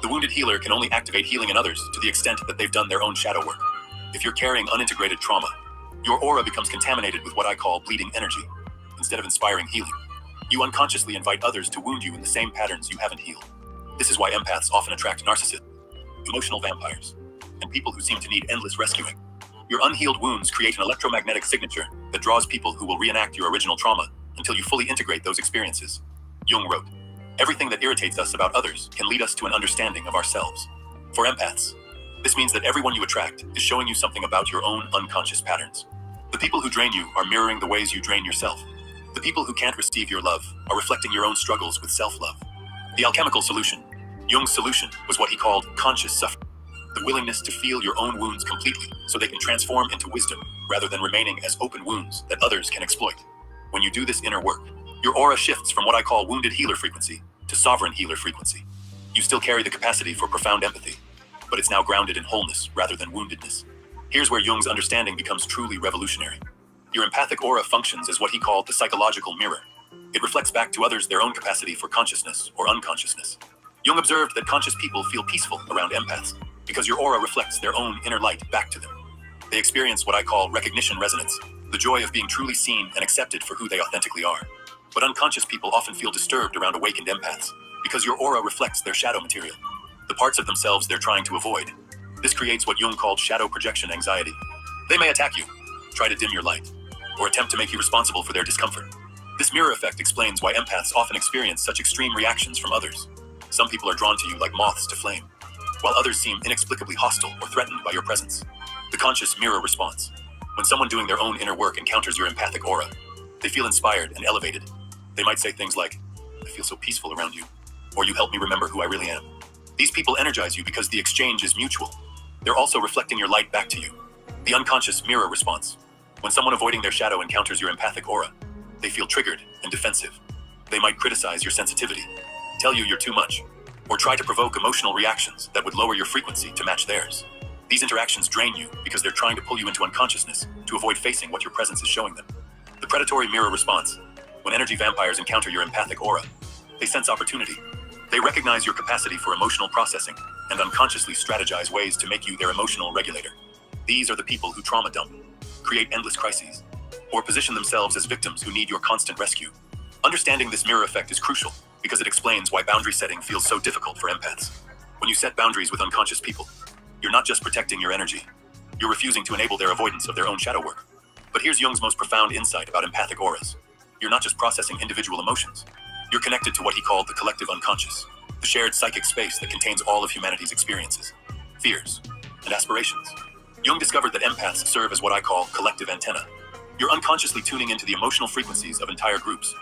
The wounded healer can only activate healing in others to the extent that they've done their own shadow work. If you're carrying unintegrated trauma, your aura becomes contaminated with what I call bleeding energy, instead of inspiring healing. You unconsciously invite others to wound you in the same patterns you haven't healed. This is why empaths often attract narcissists, emotional vampires, and people who seem to need endless rescuing. Your unhealed wounds create an electromagnetic signature that draws people who will reenact your original trauma until you fully integrate those experiences. Jung wrote, everything that irritates us about others can lead us to an understanding of ourselves. For empaths, this means that everyone you attract is showing you something about your own unconscious patterns. The people who drain you are mirroring the ways you drain yourself. The people who can't receive your love are reflecting your own struggles with self-love. The alchemical solution, Jung's solution, was what he called conscious suffering. The willingness to feel your own wounds completely so they can transform into wisdom rather than remaining as open wounds that others can exploit. When you do this inner work, your aura shifts from what I call wounded healer frequency to sovereign healer frequency. You still carry the capacity for profound empathy, but it's now grounded in wholeness rather than woundedness. Here's where Jung's understanding becomes truly revolutionary. Your empathic aura functions as what he called the psychological mirror. It reflects back to others their own capacity for consciousness or unconsciousness. Jung observed that conscious people feel peaceful around empaths because your aura reflects their own inner light back to them. They experience what I call recognition resonance, the joy of being truly seen and accepted for who they authentically are. But unconscious people often feel disturbed around awakened empaths because your aura reflects their shadow material, the parts of themselves they're trying to avoid. This creates what Jung called shadow projection anxiety. They may attack you, try to dim your light, or attempt to make you responsible for their discomfort. This mirror effect explains why empaths often experience such extreme reactions from others. Some people are drawn to you like moths to flame, while others seem inexplicably hostile or threatened by your presence. The conscious mirror response. When someone doing their own inner work encounters your empathic aura, they feel inspired and elevated. They might say things like, I feel so peaceful around you, or you help me remember who I really am. These people energize you because the exchange is mutual. They're also reflecting your light back to you. The unconscious mirror response. When someone avoiding their shadow encounters your empathic aura, they feel triggered and defensive. They might criticize your sensitivity, tell you you're too much, or try to provoke emotional reactions that would lower your frequency to match theirs. These interactions drain you because they're trying to pull you into unconsciousness to avoid facing what your presence is showing them. The predatory mirror response. When energy vampires encounter your empathic aura, they sense opportunity. They recognize your capacity for emotional processing and unconsciously strategize ways to make you their emotional regulator. These are the people who trauma dump, create endless crises, or position themselves as victims who need your constant rescue. Understanding this mirror effect is crucial because it explains why boundary setting feels so difficult for empaths. When you set boundaries with unconscious people, you're not just protecting your energy, you're refusing to enable their avoidance of their own shadow work. But here's Jung's most profound insight about empathic auras. You're not just processing individual emotions, you're connected to what he called the collective unconscious, the shared psychic space that contains all of humanity's experiences, fears, and aspirations. Jung discovered that empaths serve as what I call collective antenna. You're unconsciously tuning into the emotional frequencies of entire groups,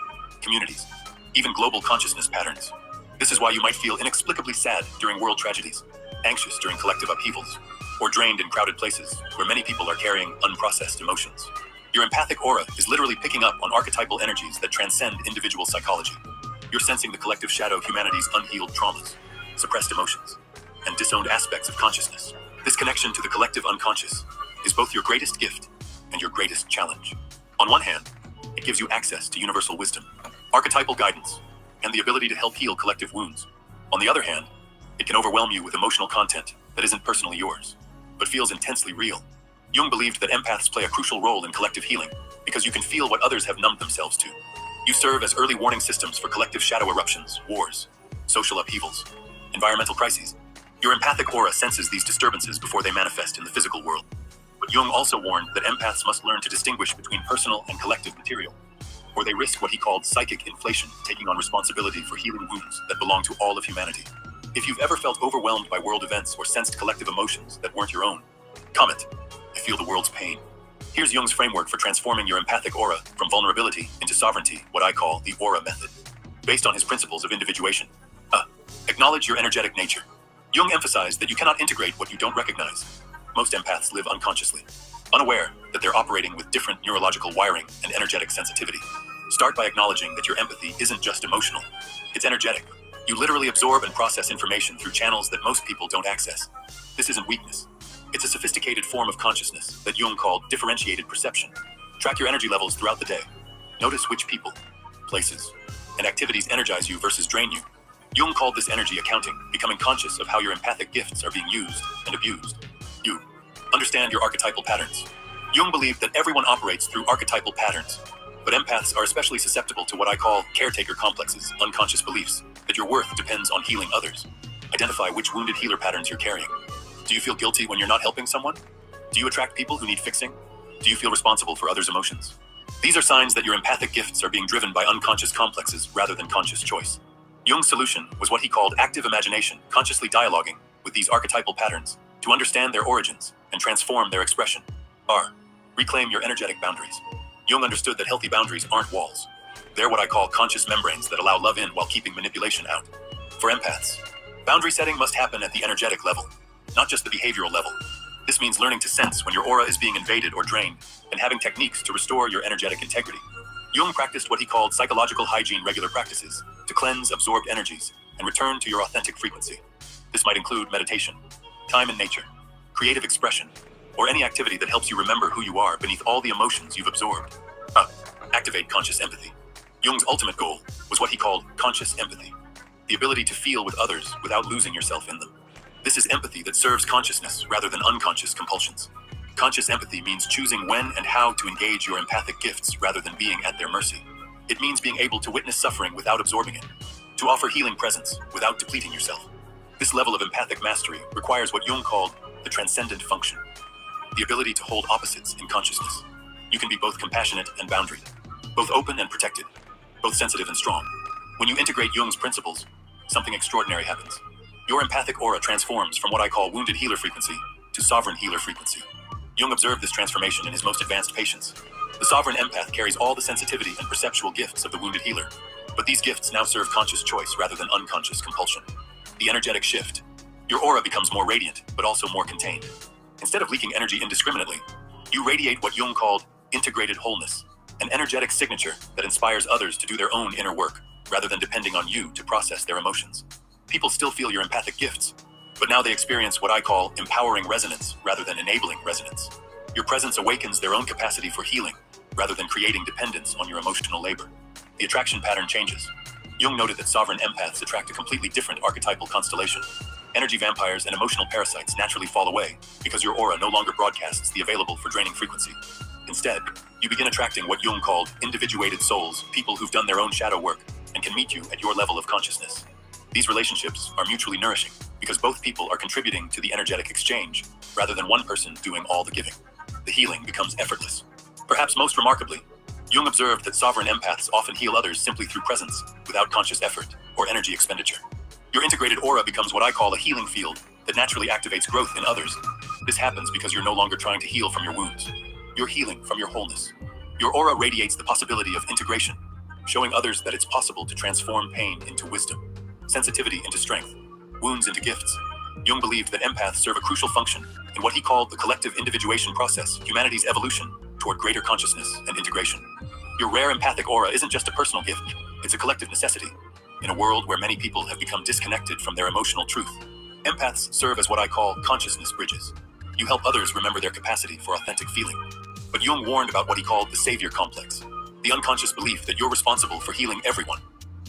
communities, even global consciousness patterns. This is why you might feel inexplicably sad during world tragedies, anxious during collective upheavals, or drained in crowded places where many people are carrying unprocessed emotions. Your empathic aura is literally picking up on archetypal energies that transcend individual psychology. You're sensing the collective shadow of humanity's unhealed traumas, suppressed emotions, and disowned aspects of consciousness. This connection to the collective unconscious is both your greatest gift and your greatest challenge. On one hand, it gives you access to universal wisdom, archetypal guidance, and the ability to help heal collective wounds. On the other hand, it can overwhelm you with emotional content that isn't personally yours, but feels intensely real. Jung believed that empaths play a crucial role in collective healing because you can feel what others have numbed themselves to. You serve as early warning systems for collective shadow eruptions, wars, social upheavals, environmental crises. Your empathic aura senses these disturbances before they manifest in the physical world. But But Jung also warned that empaths must learn to distinguish between personal and collective material, or they risk what he called psychic inflation, taking on responsibility for healing wounds that belong to all of humanity. If you've ever felt overwhelmed by world events or sensed collective emotions that weren't your own, comment, I feel the world's pain. Here's Jung's framework for transforming your empathic aura from vulnerability into sovereignty, what I call the aura method. Based on his principles of individuation. Acknowledge your energetic nature. Jung emphasized that you cannot integrate what you don't recognize. Most empaths live unconsciously, unaware that they're operating with different neurological wiring and energetic sensitivity. Start by acknowledging that your empathy isn't just emotional, it's energetic. You literally absorb and process information through channels that most people don't access. This isn't weakness. It's a sophisticated form of consciousness that Jung called differentiated perception. Track your energy levels throughout the day. Notice which people, places, and activities energize you versus drain you. Jung called this energy accounting, becoming conscious of how your empathic gifts are being used and abused. You understand your archetypal patterns. Jung believed that everyone operates through archetypal patterns, but empaths are especially susceptible to what I call caretaker complexes, unconscious beliefs that your worth depends on healing others. Identify which wounded healer patterns you're carrying. Do you feel guilty when you're not helping someone? Do you attract people who need fixing? Do you feel responsible for others' emotions? These are signs that your empathic gifts are being driven by unconscious complexes rather than conscious choice. Jung's solution was what he called active imagination, consciously dialoguing with these archetypal patterns to understand their origins and transform their expression. Reclaim your energetic boundaries. Jung understood that healthy boundaries aren't walls. They're what I call conscious membranes that allow love in while keeping manipulation out. For empaths, boundary setting must happen at the energetic level, not just the behavioral level. This means learning to sense when your aura is being invaded or drained and having techniques to restore your energetic integrity. Jung practiced what he called psychological hygiene regular practices to cleanse absorbed energies and return to your authentic frequency. This might include meditation, time in nature, creative expression, or any activity that helps you remember who you are beneath all the emotions you've absorbed. Activate conscious empathy. Jung's ultimate goal was what he called conscious empathy, the ability to feel with others without losing yourself in them. This is empathy that serves consciousness rather than unconscious compulsions. Conscious empathy means choosing when and how to engage your empathic gifts rather than being at their mercy. It means being able to witness suffering without absorbing it, to offer healing presence without depleting yourself. This level of empathic mastery requires what Jung called the transcendent function, the ability to hold opposites in consciousness. You can be both compassionate and boundaried, both open and protected, both sensitive and strong. When you integrate Jung's principles, something extraordinary happens. Your empathic aura transforms from what I call wounded healer frequency to sovereign healer frequency. Jung observed this transformation in his most advanced patients. The sovereign empath carries all the sensitivity and perceptual gifts of the wounded healer, but these gifts now serve conscious choice rather than unconscious compulsion. The energetic shift. Your aura becomes more radiant, but also more contained. Instead of leaking energy indiscriminately, you radiate what Jung called integrated wholeness, an energetic signature that inspires others to do their own inner work, rather than depending on you to process their emotions. People still feel your empathic gifts, but now they experience what I call empowering resonance rather than enabling resonance. Your presence awakens their own capacity for healing, rather than creating dependence on your emotional labor. The attraction pattern changes. Jung noted that sovereign empaths attract a completely different archetypal constellation. Energy vampires and emotional parasites naturally fall away because your aura no longer broadcasts the available for draining frequency. Instead, you begin attracting what Jung called individuated souls, people who've done their own shadow work and can meet you at your level of consciousness. These relationships are mutually nourishing because both people are contributing to the energetic exchange rather than one person doing all the giving. The healing becomes effortless. Perhaps most remarkably, Jung observed that sovereign empaths often heal others simply through presence, without conscious effort or energy expenditure. Your integrated aura becomes what I call a healing field that naturally activates growth in others. This happens because you're no longer trying to heal from your wounds. You're healing from your wholeness. Your aura radiates the possibility of integration, showing others that it's possible to transform pain into wisdom, sensitivity into strength, wounds into gifts. Jung believed that empaths serve a crucial function in what he called the collective individuation process, humanity's evolution toward greater consciousness and integration. Your rare empathic aura isn't just a personal gift, it's a collective necessity. In a world where many people have become disconnected from their emotional truth, empaths serve as what I call consciousness bridges. You help others remember their capacity for authentic feeling. But Jung warned about what he called the savior complex, the unconscious belief that you're responsible for healing everyone.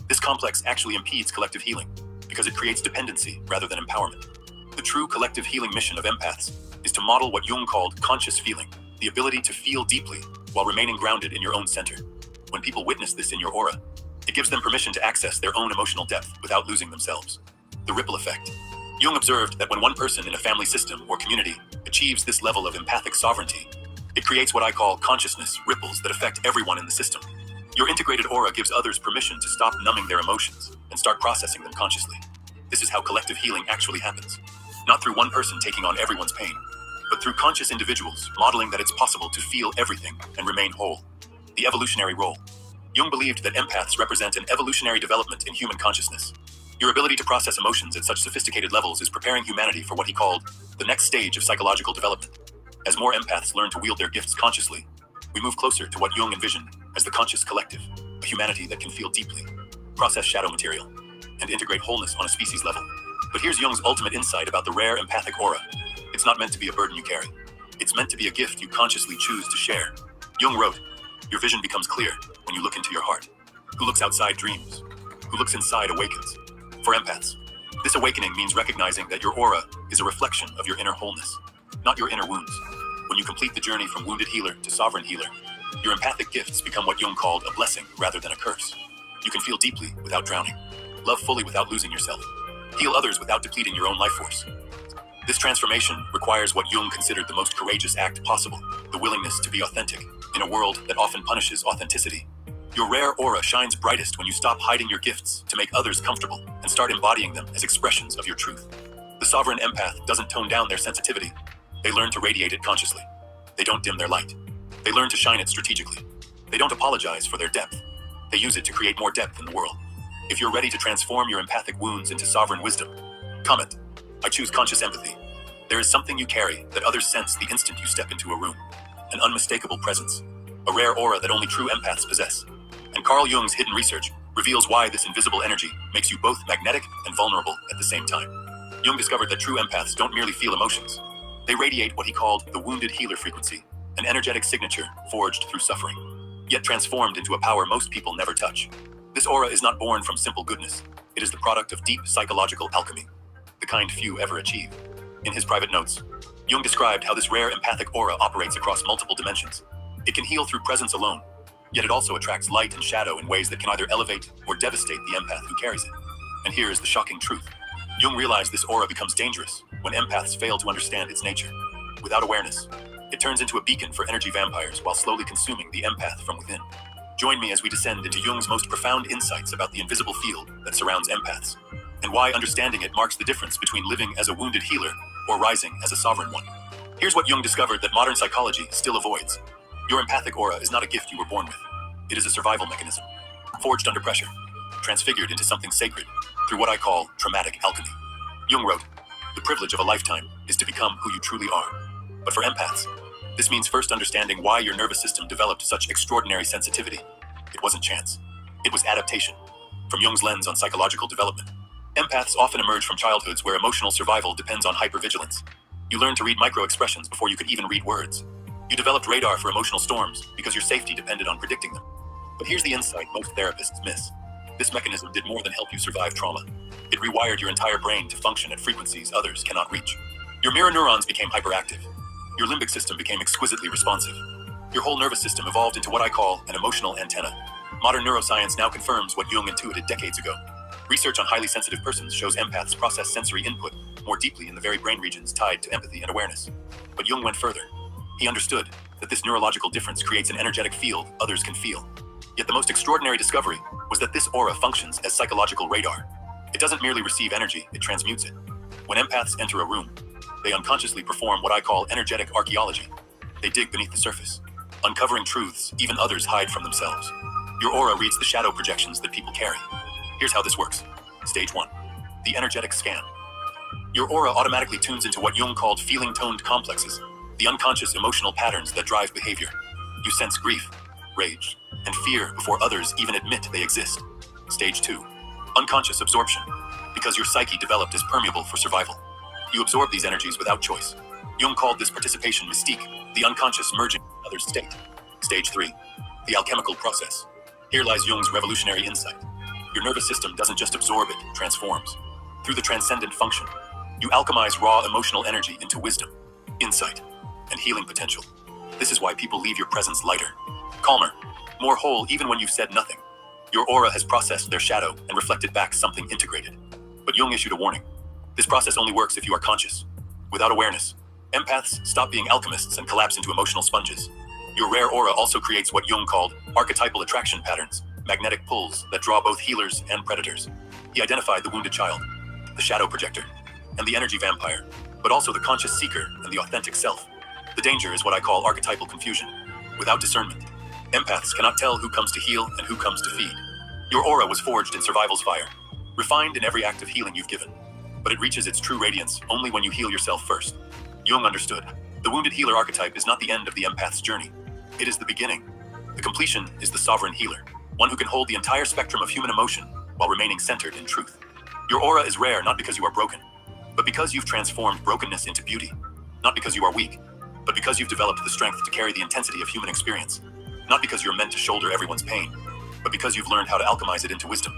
This complex actually impedes collective healing because it creates dependency rather than empowerment. The true collective healing mission of empaths is to model what Jung called conscious feeling, the ability to feel deeply while remaining grounded in your own center. When people witness this in your aura, it gives them permission to access their own emotional depth without losing themselves. The ripple effect. Jung observed that when one person in a family system or community achieves this level of empathic sovereignty, it creates what I call consciousness ripples that affect everyone in the system. Your integrated aura gives others permission to stop numbing their emotions and start processing them consciously. This is how collective healing actually happens. Not through one person taking on everyone's pain, but through conscious individuals modeling that it's possible to feel everything and remain whole. The evolutionary role. Jung believed that empaths represent an evolutionary development in human consciousness. Your ability to process emotions at such sophisticated levels is preparing humanity for what he called the next stage of psychological development. As more empaths learn to wield their gifts consciously, we move closer to what Jung envisioned as the conscious collective, a humanity that can feel deeply, process shadow material, and integrate wholeness on a species level. But here's Jung's ultimate insight about the rare empathic aura. It's not meant to be a burden you carry. It's meant to be a gift you consciously choose to share. Jung wrote, "Your vision becomes clear when you look into your heart. Who looks outside dreams. Who looks inside awakens." For empaths, this awakening means recognizing that your aura is a reflection of your inner wholeness, not your inner wounds. When you complete the journey from wounded healer to sovereign healer, your empathic gifts become what Jung called a blessing rather than a curse. You can feel deeply without drowning, love fully without losing yourself, heal others without depleting your own life force. This transformation requires what Jung considered the most courageous act possible, the willingness to be authentic in a world that often punishes authenticity. Your rare aura shines brightest when you stop hiding your gifts to make others comfortable and start embodying them as expressions of your truth. The sovereign empath doesn't tone down their sensitivity. They learn to radiate it consciously. They don't dim their light. They learn to shine it strategically. They don't apologize for their depth. They use it to create more depth in the world. If you're ready to transform your empathic wounds into sovereign wisdom, comment, "I choose conscious empathy." There is something you carry that others sense the instant you step into a room. An unmistakable presence. A rare aura that only true empaths possess. And Carl Jung's hidden research reveals why this invisible energy makes you both magnetic and vulnerable at the same time. Jung discovered that true empaths don't merely feel emotions. They radiate what he called the wounded healer frequency, an energetic signature forged through suffering, yet transformed into a power most people never touch. This aura is not born from simple goodness. It is the product of deep psychological alchemy, the kind few ever achieve. In his private notes, Jung described how this rare empathic aura operates across multiple dimensions. It can heal through presence alone, yet it also attracts light and shadow in ways that can either elevate or devastate the empath who carries it. And here is the shocking truth. Jung realized this aura becomes dangerous when empaths fail to understand its nature. Without awareness, it turns into a beacon for energy vampires while slowly consuming the empath from within. Join me as we descend into Jung's most profound insights about the invisible field that surrounds empaths, and why understanding it marks the difference between living as a wounded healer or rising as a sovereign one. Here's what Jung discovered that modern psychology still avoids. Your empathic aura is not a gift you were born with. It is a survival mechanism, forged under pressure, transfigured into something sacred through what I call traumatic alchemy. Jung wrote, "The privilege of a lifetime is to become who you truly are." But for empaths, this means first understanding why your nervous system developed such extraordinary sensitivity. It wasn't chance. It was adaptation. From Jung's lens on psychological development, empaths often emerge from childhoods where emotional survival depends on hypervigilance. You learn to read micro-expressions before you could even read words. You developed radar for emotional storms because your safety depended on predicting them. But here's the insight most therapists miss. This mechanism did more than help you survive trauma. It rewired your entire brain to function at frequencies others cannot reach. Your mirror neurons became hyperactive. Your limbic system became exquisitely responsive. Your whole nervous system evolved into what I call an emotional antenna. Modern neuroscience now confirms what Jung intuited decades ago. Research on highly sensitive persons shows empaths process sensory input more deeply in the very brain regions tied to empathy and awareness. But Jung went further. He understood that this neurological difference creates an energetic field others can feel. Yet the most extraordinary discovery was that this aura functions as psychological radar. It doesn't merely receive energy, it transmutes it. When empaths enter a room, they unconsciously perform what I call energetic archaeology. They dig beneath the surface, uncovering truths even others hide from themselves. Your aura reads the shadow projections that people carry. Here's how this works. Stage 1. The energetic scan. Your aura automatically tunes into what Jung called feeling-toned complexes, the unconscious emotional patterns that drive behavior. You sense grief, rage, and fear before others even admit they exist. Stage 2. Unconscious absorption. Because your psyche developed as permeable for survival, you absorb these energies without choice. Jung called this participation mystique, the unconscious merging in another's state. Stage 3. The alchemical process. Here lies Jung's revolutionary insight. Your nervous system doesn't just absorb, it transforms. Through the transcendent function, you alchemize raw emotional energy into wisdom, insight, and healing potential. This is why people leave your presence lighter, calmer, more whole even when you've said nothing. Your aura has processed their shadow and reflected back something integrated. But Jung issued a warning. This process only works if you are conscious. Without awareness, empaths stop being alchemists and collapse into emotional sponges. Your rare aura also creates what Jung called archetypal attraction patterns, magnetic pulls that draw both healers and predators. He identified the wounded child, the shadow projector, and the energy vampire, but also the conscious seeker and the authentic self. The danger is what I call archetypal confusion. Without discernment, empaths cannot tell who comes to heal and who comes to feed. Your aura was forged in survival's fire, refined in every act of healing you've given. But it reaches its true radiance only when you heal yourself first. Jung understood. The wounded healer archetype is not the end of the empath's journey. It is the beginning. The completion is the sovereign healer, one who can hold the entire spectrum of human emotion while remaining centered in truth. Your aura is rare not because you are broken, but because you've transformed brokenness into beauty. Not because you are weak, but because you've developed the strength to carry the intensity of human experience. Not because you're meant to shoulder everyone's pain, but because you've learned how to alchemize it into wisdom.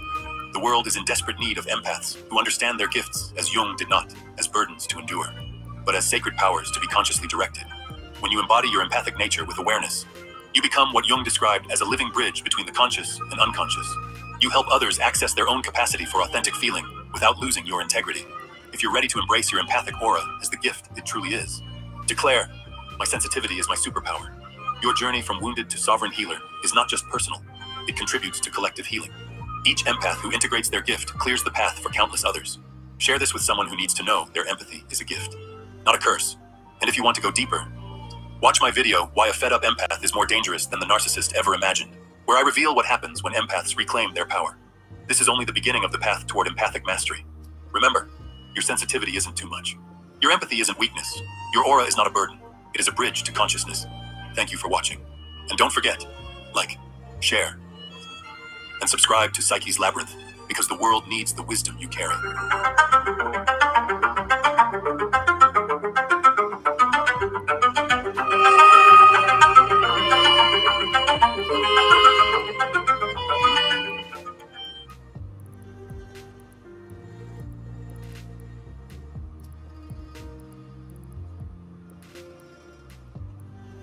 The world is in desperate need of empaths who understand their gifts as Jung did not, as burdens to endure, but as sacred powers to be consciously directed. When you embody your empathic nature with awareness, you become what Jung described as a living bridge between the conscious and unconscious. You help others access their own capacity for authentic feeling without losing your integrity. If you're ready to embrace your empathic aura as the gift it truly is, declare, "My sensitivity is my superpower." Your journey from wounded to sovereign healer is not just personal, it contributes to collective healing. Each empath who integrates their gift clears the path for countless others. Share this with someone who needs to know their empathy is a gift, not a curse. And if you want to go deeper, watch my video, Why a Fed Up Empath is More Dangerous Than the Narcissist Ever Imagined, where I reveal what happens when empaths reclaim their power. This is only the beginning of the path toward empathic mastery. Remember, your sensitivity isn't too much. Your empathy isn't weakness. Your aura is not a burden. It is a bridge to consciousness. Thank you for watching. And don't forget, like, share, and subscribe to Psyche's Labyrinth, because the world needs the wisdom you carry.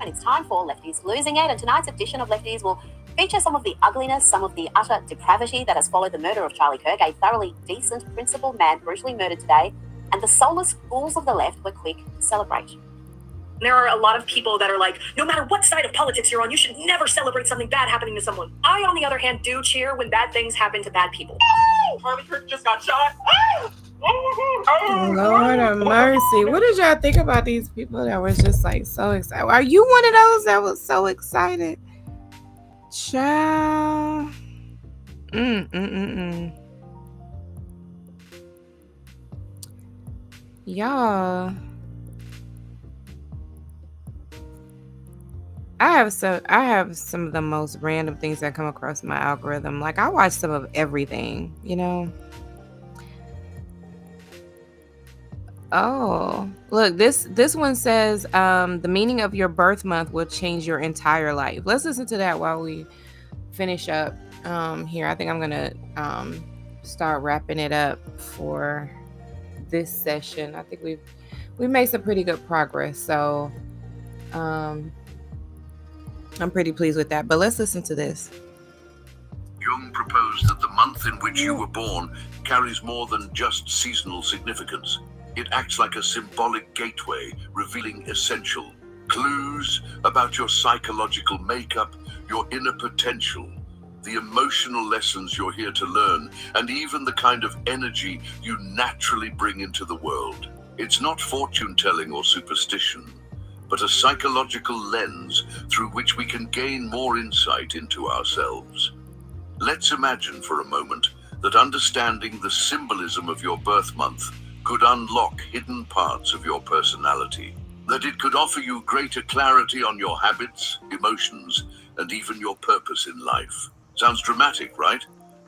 And it's time for Lefties Losing It, and tonight's edition of Lefties will feature some of the ugliness, some of the utter depravity that has followed the murder of Charlie Kirk, a thoroughly decent, principled man brutally murdered today, and the soulless fools of the left were quick to celebrate. There are a lot of people that are like, no matter what side of politics you're on, you should never celebrate something bad happening to someone. I, on the other hand, do cheer when bad things happen to bad people. Charlie Kirk just got shot. Lord of mercy. What did y'all think about these people that was just like so excited? Are you one of those that was so excited? Child. Y'all. I have some of the most random things that come across my algorithm. Like, I watch some of everything, you know. Oh, look, this one says the meaning of your birth month will change your entire life. Let's listen to that while we finish up here. I think I'm gonna start wrapping it up for this session. I think we made some pretty good progress, so I'm pretty pleased with that. But let's listen to this. Jung proposed that the month in which you were born carries more than just seasonal significance. It acts like a symbolic gateway, revealing essential clues about your psychological makeup, your inner potential, the emotional lessons you're here to learn, and even the kind of energy you naturally bring into the world. It's not fortune-telling or superstition, but a psychological lens through which we can gain more insight into ourselves. Let's imagine for a moment that understanding the symbolism of your birth month could unlock hidden parts of your personality, that it could offer you greater clarity on your habits, emotions, and even your purpose in life. Sounds dramatic, right?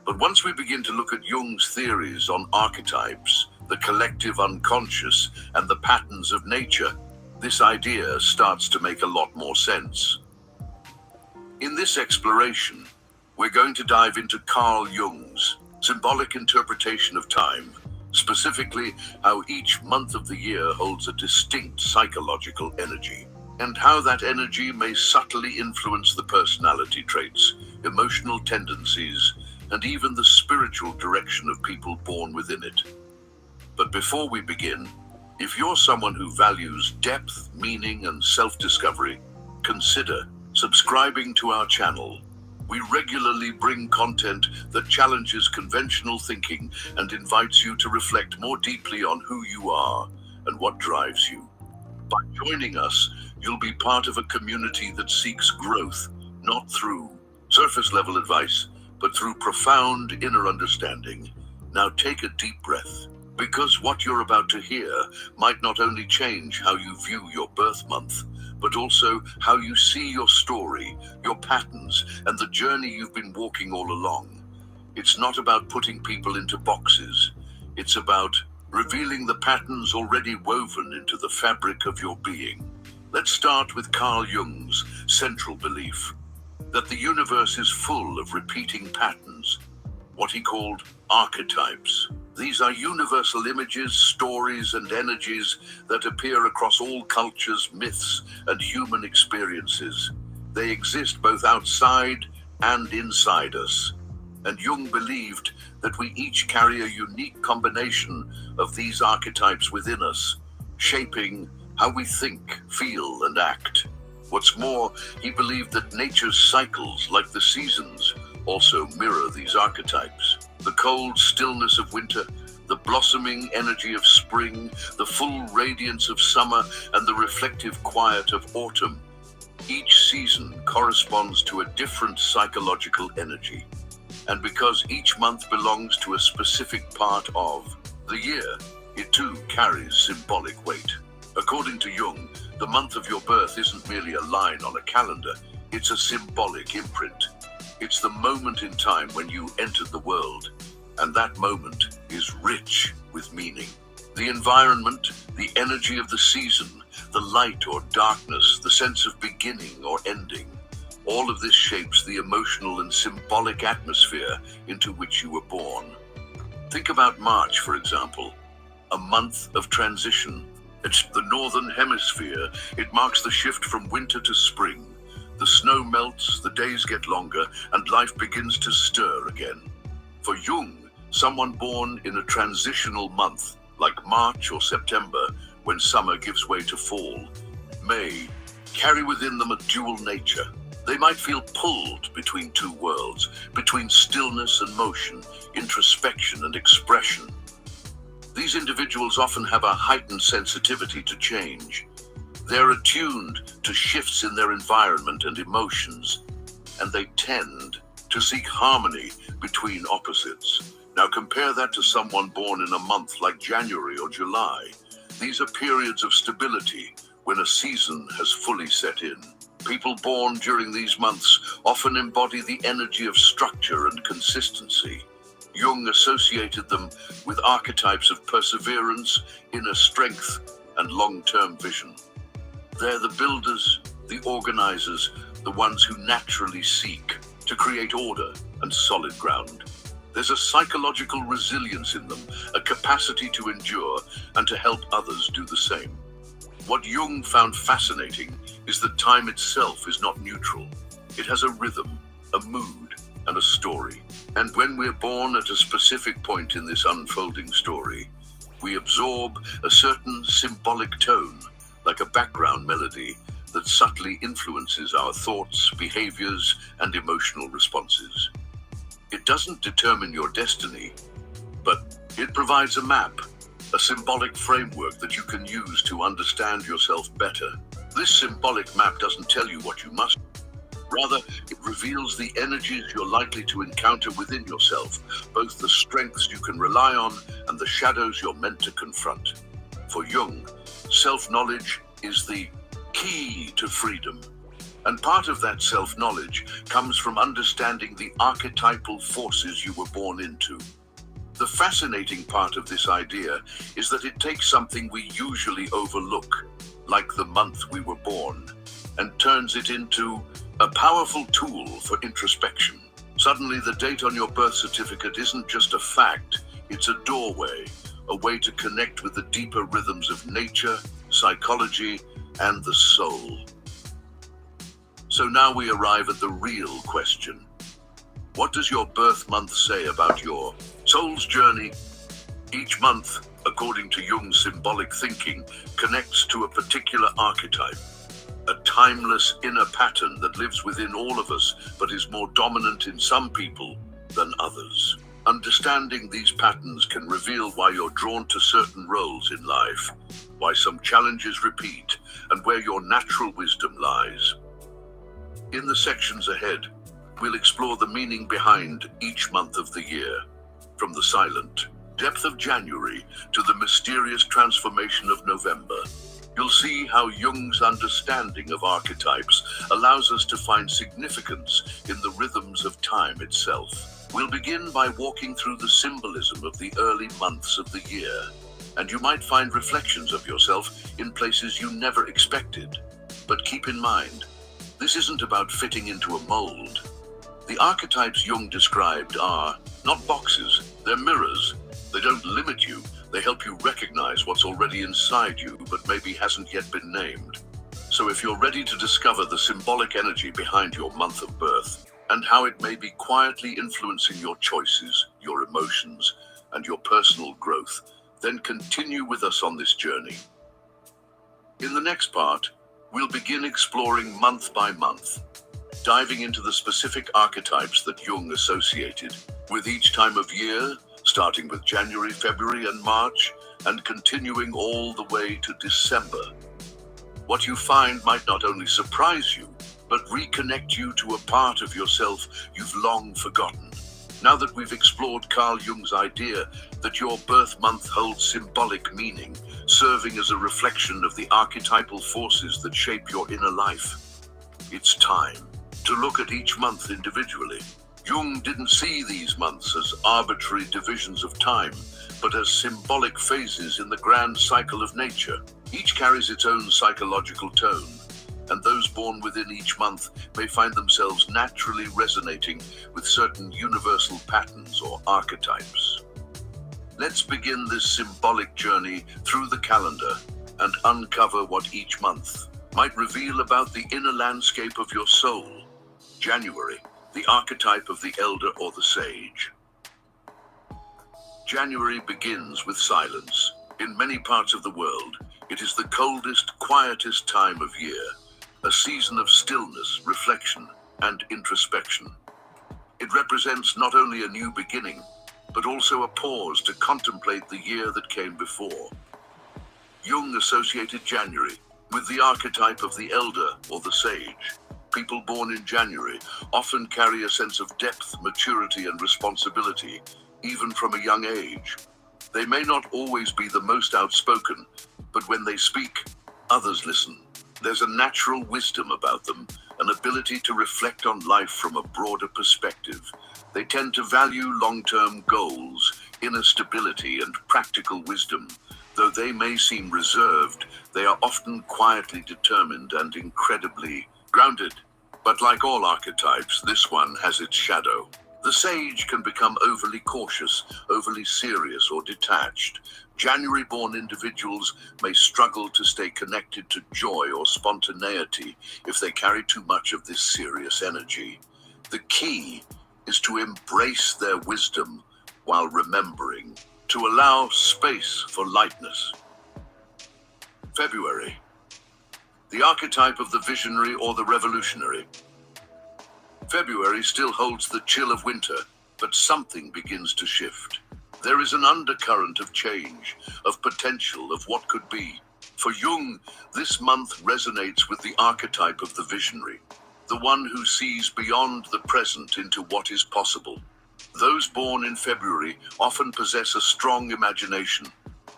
But once we begin to look at Jung's theories on archetypes, the collective unconscious, and the patterns of nature, this idea starts to make a lot more sense. In this exploration, we're going to dive into Carl Jung's symbolic interpretation of time, specifically how each month of the year holds a distinct psychological energy, and how that energy may subtly influence the personality traits, emotional tendencies, and even the spiritual direction of people born within it. But before we begin, if you're someone who values depth, meaning, and self-discovery, consider subscribing to our channel. We regularly bring content that challenges conventional thinking and invites you to reflect more deeply on who you are and what drives you. By joining us, you'll be part of a community that seeks growth, not through surface-level advice, but through profound inner understanding. Now take a deep breath, because what you're about to hear might not only change how you view your birth month, but also how you see your story, your patterns, and the journey you've been walking all along. It's not about putting people into boxes. It's about revealing the patterns already woven into the fabric of your being. Let's start with Carl Jung's central belief that the universe is full of repeating patterns, what he called archetypes. These are universal images, stories, and energies that appear across all cultures, myths, and human experiences. They exist both outside and inside us. And Jung believed that we each carry a unique combination of these archetypes within us, shaping how we think, feel, and act. What's more, he believed that nature's cycles, like the seasons, also mirror these archetypes. The cold stillness of winter, the blossoming energy of spring, the full radiance of summer, and the reflective quiet of autumn. Each season corresponds to a different psychological energy. And because each month belongs to a specific part of the year, it too carries symbolic weight. According to Jung, the month of your birth isn't merely a line on a calendar, it's a symbolic imprint. It's the moment in time when you entered the world, and that moment is rich with meaning. The environment, the energy of the season, the light or darkness, the sense of beginning or ending, all of this shapes the emotional and symbolic atmosphere into which you were born. Think about March, for example, a month of transition. It's the northern hemisphere. It marks the shift from winter to spring. The snow melts, the days get longer, and life begins to stir again. For Jung, someone born in a transitional month, like March or September, when summer gives way to fall, may carry within them a dual nature. They might feel pulled between two worlds, between stillness and motion, introspection and expression. These individuals often have a heightened sensitivity to change. They're attuned to shifts in their environment and emotions, and they tend to seek harmony between opposites. Now compare that to someone born in a month like January or July. These are periods of stability when a season has fully set in. People born during these months often embody the energy of structure and consistency. Jung associated them with archetypes of perseverance, inner strength, and long-term vision. They're the builders, the organizers, the ones who naturally seek to create order and solid ground. There's a psychological resilience in them, a capacity to endure and to help others do the same. What Jung found fascinating is that time itself is not neutral. It has a rhythm, a mood, and a story. And when we're born at a specific point in this unfolding story, we absorb a certain symbolic tone, like a background melody that subtly influences our thoughts, behaviors, and emotional responses. It doesn't determine your destiny, but it provides a map, a symbolic framework that you can use to understand yourself better. This symbolic map doesn't tell you what you must do. Rather, it reveals the energies you're likely to encounter within yourself, both the strengths you can rely on and the shadows you're meant to confront. For Jung, self-knowledge is the key to freedom. And part of that self-knowledge comes from understanding the archetypal forces you were born into. The fascinating part of this idea is that it takes something we usually overlook, like the month we were born, and turns it into a powerful tool for introspection. Suddenly, the date on your birth certificate isn't just a fact, it's a doorway, a way to connect with the deeper rhythms of nature, psychology, and the soul. So now we arrive at the real question. What does your birth month say about your soul's journey Each month, according to Jung's symbolic thinking, connects to a particular archetype, a timeless inner pattern that lives within all of us but is more dominant in some people than others. Understanding these patterns can reveal why you're drawn to certain roles in life, why some challenges repeat, and where your natural wisdom lies. In the sections ahead, we'll explore the meaning behind each month of the year, from the silent depth of January to the mysterious transformation of November. You'll see how Jung's understanding of archetypes allows us to find significance in the rhythms of time itself. We'll begin by walking through the symbolism of the early months of the year, and you might find reflections of yourself in places you never expected. But keep in mind, this isn't about fitting into a mold. The archetypes Jung described are not boxes, they're mirrors. They don't limit you, they help you recognize what's already inside you but maybe hasn't yet been named. So if you're ready to discover the symbolic energy behind your month of birth and how it may be quietly influencing your choices, your emotions, and your personal growth, then continue with us on this journey. In the next part, we'll begin exploring month by month, diving into the specific archetypes that Jung associated with each time of year, starting with January, February, and March, and continuing all the way to December. What you find might not only surprise you, but reconnect you to a part of yourself you've long forgotten. Now that we've explored Carl Jung's idea that your birth month holds symbolic meaning, serving as a reflection of the archetypal forces that shape your inner life, it's time to look at each month individually. Jung didn't see these months as arbitrary divisions of time, but as symbolic phases in the grand cycle of nature. Each carries its own psychological tone, and those born within each month may find themselves naturally resonating with certain universal patterns or archetypes. Let's begin this symbolic journey through the calendar and uncover what each month might reveal about the inner landscape of your soul. January, the archetype of the elder or the sage. January begins with silence. In many parts of the world, it is the coldest, quietest time of year, a season of stillness, reflection, and introspection. It represents not only a new beginning, but also a pause to contemplate the year that came before. Jung associated January with the archetype of the elder or the sage. People born in January often carry a sense of depth, maturity, and responsibility, even from a young age. They may not always be the most outspoken, but when they speak, others listen. There's a natural wisdom about them, an ability to reflect on life from a broader perspective. They tend to value long-term goals, inner stability, and practical wisdom. Though they may seem reserved, they are often quietly determined and incredibly grounded. But like all archetypes, this one has its shadow. The sage can become overly cautious, overly serious, or detached. January-born individuals may struggle to stay connected to joy or spontaneity if they carry too much of this serious energy. The key is to embrace their wisdom while remembering to allow space for lightness. February, the archetype of the visionary or the revolutionary. February still holds the chill of winter, but something begins to shift. There is an undercurrent of change, of potential, of what could be. For Jung, this month resonates with the archetype of the visionary, the one who sees beyond the present into what is possible. Those born in February often possess a strong imagination,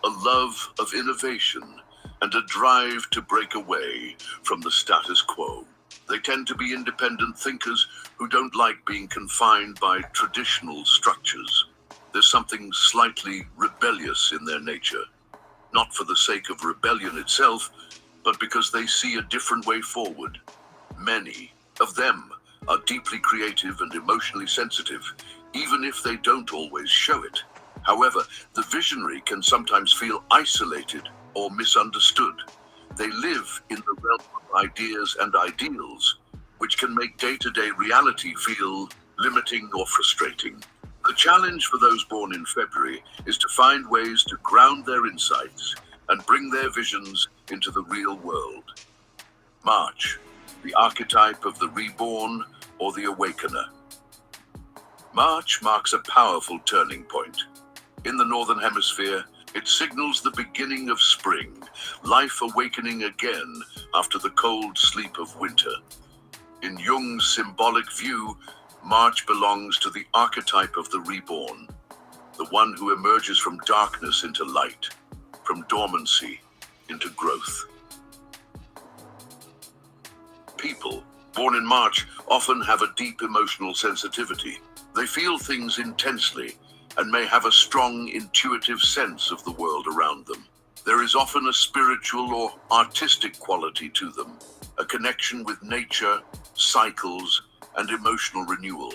a love of innovation, and a drive to break away from the status quo. They tend to be independent thinkers who don't like being confined by traditional structures. There's something slightly rebellious in their nature, not for the sake of rebellion itself, but because they see a different way forward. Many of them are deeply creative and emotionally sensitive, even if they don't always show it. However, the visionary can sometimes feel isolated or misunderstood. They live in the realm of ideas and ideals, which can make day-to-day reality feel limiting or frustrating. The challenge for those born in February is to find ways to ground their insights and bring their visions into the real world. March, the archetype of the reborn or the awakener. March marks a powerful turning point. In the Northern Hemisphere, it signals the beginning of spring, life awakening again after the cold sleep of winter. In Jung's symbolic view, March belongs to the archetype of the reborn, the one who emerges from darkness into light, from dormancy into growth. People born in March often have a deep emotional sensitivity. They feel things intensely and may have a strong intuitive sense of the world around them. There is often a spiritual or artistic quality to them, a connection with nature, cycles, and emotional renewal.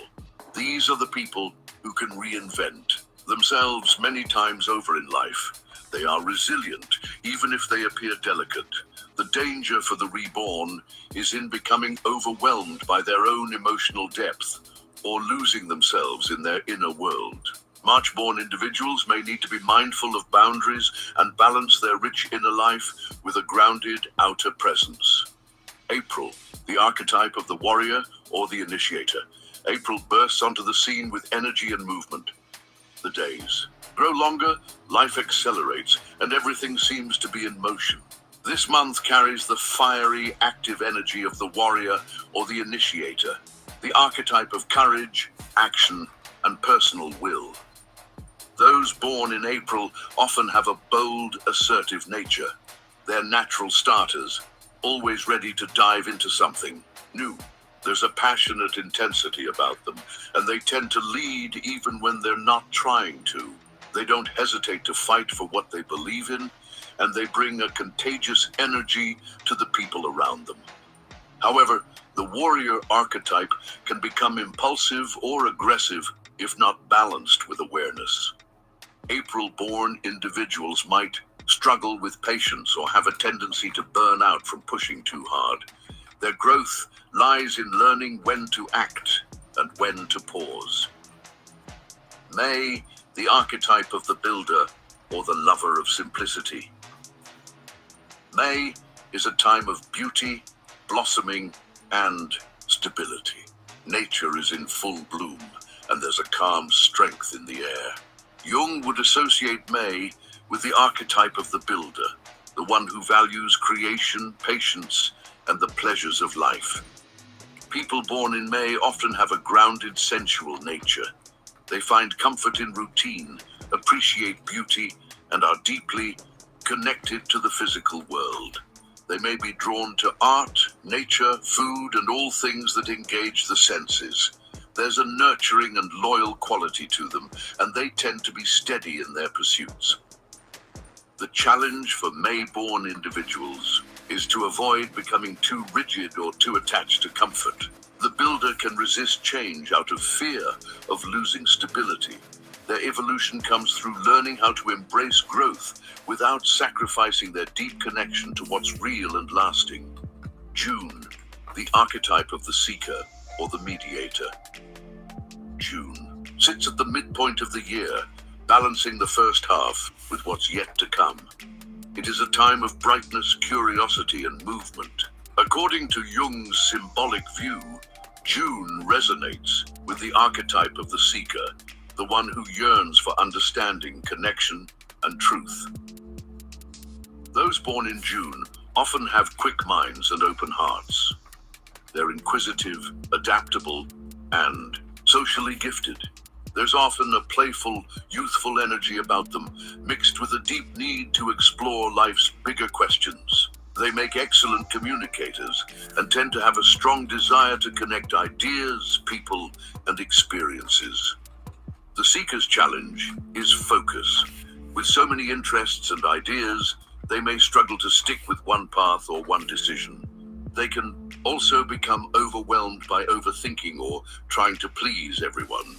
These are the people who can reinvent themselves many times over in life. They are resilient, even if they appear delicate. The danger for the reborn is in becoming overwhelmed by their own emotional depth or losing themselves in their inner world. March-born individuals may need to be mindful of boundaries and balance their rich inner life with a grounded outer presence. April, the archetype of the warrior or the initiator. April bursts onto the scene with energy and movement. The days grow longer, life accelerates, and everything seems to be in motion. This month carries the fiery, active energy of the warrior or the initiator, the archetype of courage, action, and personal will. Those born in April often have a bold, assertive nature. They're natural starters, always ready to dive into something new. There's a passionate intensity about them, and they tend to lead even when they're not trying to. They don't hesitate to fight for what they believe in, and they bring a contagious energy to the people around them. However, the warrior archetype can become impulsive or aggressive if not balanced with awareness. April-born individuals might struggle with patience or have a tendency to burn out from pushing too hard. Their growth lies in learning when to act and when to pause. May, the archetype of the builder or the lover of simplicity. May is a time of beauty, blossoming, and stability. Nature is in full bloom, and there's a calm strength in the air. Jung would associate May with the archetype of the builder, the one who values creation, patience, and the pleasures of life. People born in May often have a grounded, sensual nature. They find comfort in routine, appreciate beauty, and are deeply connected to the physical world. They may be drawn to art, nature, food, and all things that engage the senses. There's a nurturing and loyal quality to them, and they tend to be steady in their pursuits. The challenge for May-born individuals is to avoid becoming too rigid or too attached to comfort. The builder can resist change out of fear of losing stability. Their evolution comes through learning how to embrace growth without sacrificing their deep connection to what's real and lasting. June, the archetype of the seeker or the mediator. June sits at the midpoint of the year, balancing the first half with what's yet to come. It is a time of brightness, curiosity, and movement. According to Jung's symbolic view, June resonates with the archetype of the seeker, the one who yearns for understanding, connection, and truth. Those born in June often have quick minds and open hearts. They're inquisitive, adaptable, and socially gifted. There's often a playful, youthful energy about them, mixed with a deep need to explore life's bigger questions. They make excellent communicators and tend to have a strong desire to connect ideas, people, and experiences. The seeker's challenge is focus. With so many interests and ideas, they may struggle to stick with one path or one decision. They can also become overwhelmed by overthinking or trying to please everyone.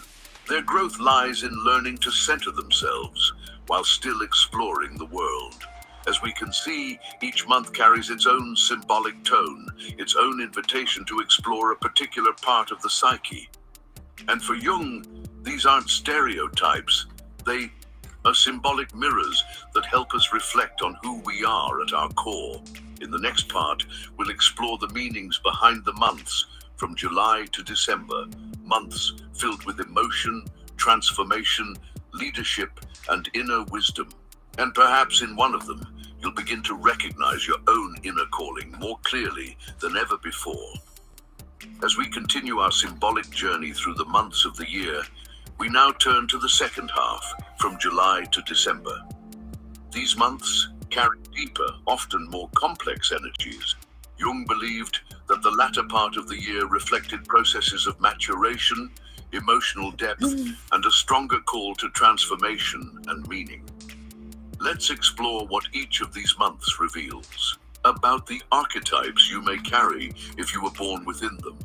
Their growth lies in learning to center themselves while still exploring the world. As we can see, each month carries its own symbolic tone, its own invitation to explore a particular part of the psyche. And for Jung, These aren't stereotypes. They are symbolic mirrors that help us reflect on who we are at our core. In the next part, we'll explore the meanings behind the months from July to December, months filled with emotion, transformation, leadership, and inner wisdom. And perhaps in one of them, you'll begin to recognize your own inner calling more clearly than ever before. As we continue our symbolic journey through the months of the year, we now turn to the second half, from July to December. These months carry deeper, often more complex energies. Jung believed that the latter part of the year reflected processes of maturation, emotional depth, and a stronger call to transformation and meaning. Let's explore what each of these months reveals about the archetypes you may carry if you were born within them,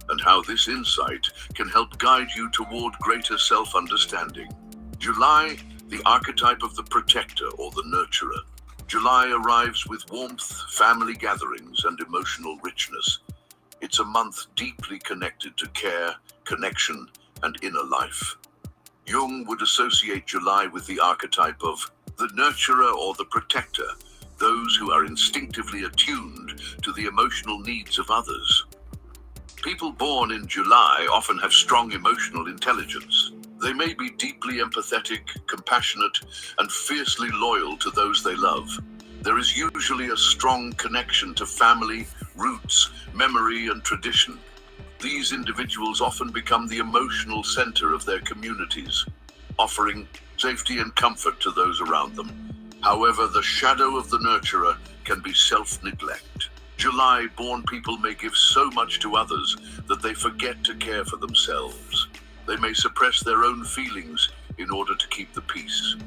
and how this insight can help guide you toward greater self-understanding. July, the archetype of the protector or the nurturer. July arrives with warmth, family gatherings, and emotional richness. It's a month deeply connected to care, connection, and inner life. Jung would associate July with the archetype of the nurturer or the protector, those who are instinctively attuned to the emotional needs of others. People born in July often have strong emotional intelligence. They may be deeply empathetic, compassionate, and fiercely loyal to those they love. There is usually a strong connection to family, roots, memory, and tradition. These individuals often become the emotional center of their communities, offering safety and comfort to those around them. However, the shadow of the nurturer can be self-neglect. July-born people may give so much to others that they forget to care for themselves. They may suppress their own feelings in order to keep the peace.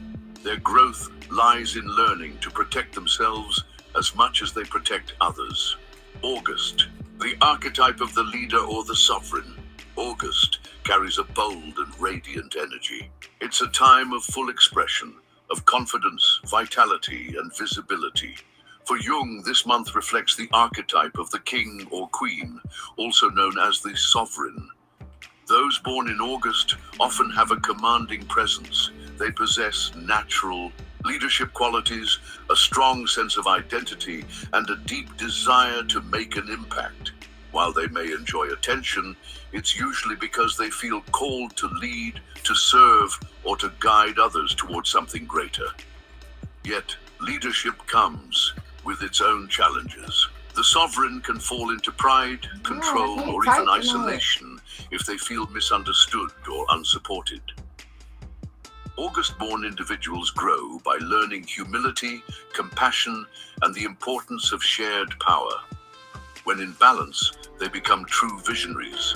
Their growth lies in learning to protect themselves as much as they protect others. August, the archetype of the leader or the sovereign. August carries a bold and radiant energy. It's a time of full expression, of confidence, vitality, and visibility. For Jung, this month reflects the archetype of the king or queen, also known as the sovereign. Those born in August often have a commanding presence. They possess natural leadership qualities, a strong sense of identity, and a deep desire to make an impact. While they may enjoy attention, it's usually because they feel called to lead, to serve, or to guide others towards something greater. Yet, leadership comes with its own challenges. The sovereign can fall into pride, control, or even isolation if they feel misunderstood or unsupported. August-born individuals grow by learning humility, compassion, and the importance of shared power. When in balance, they become true visionaries,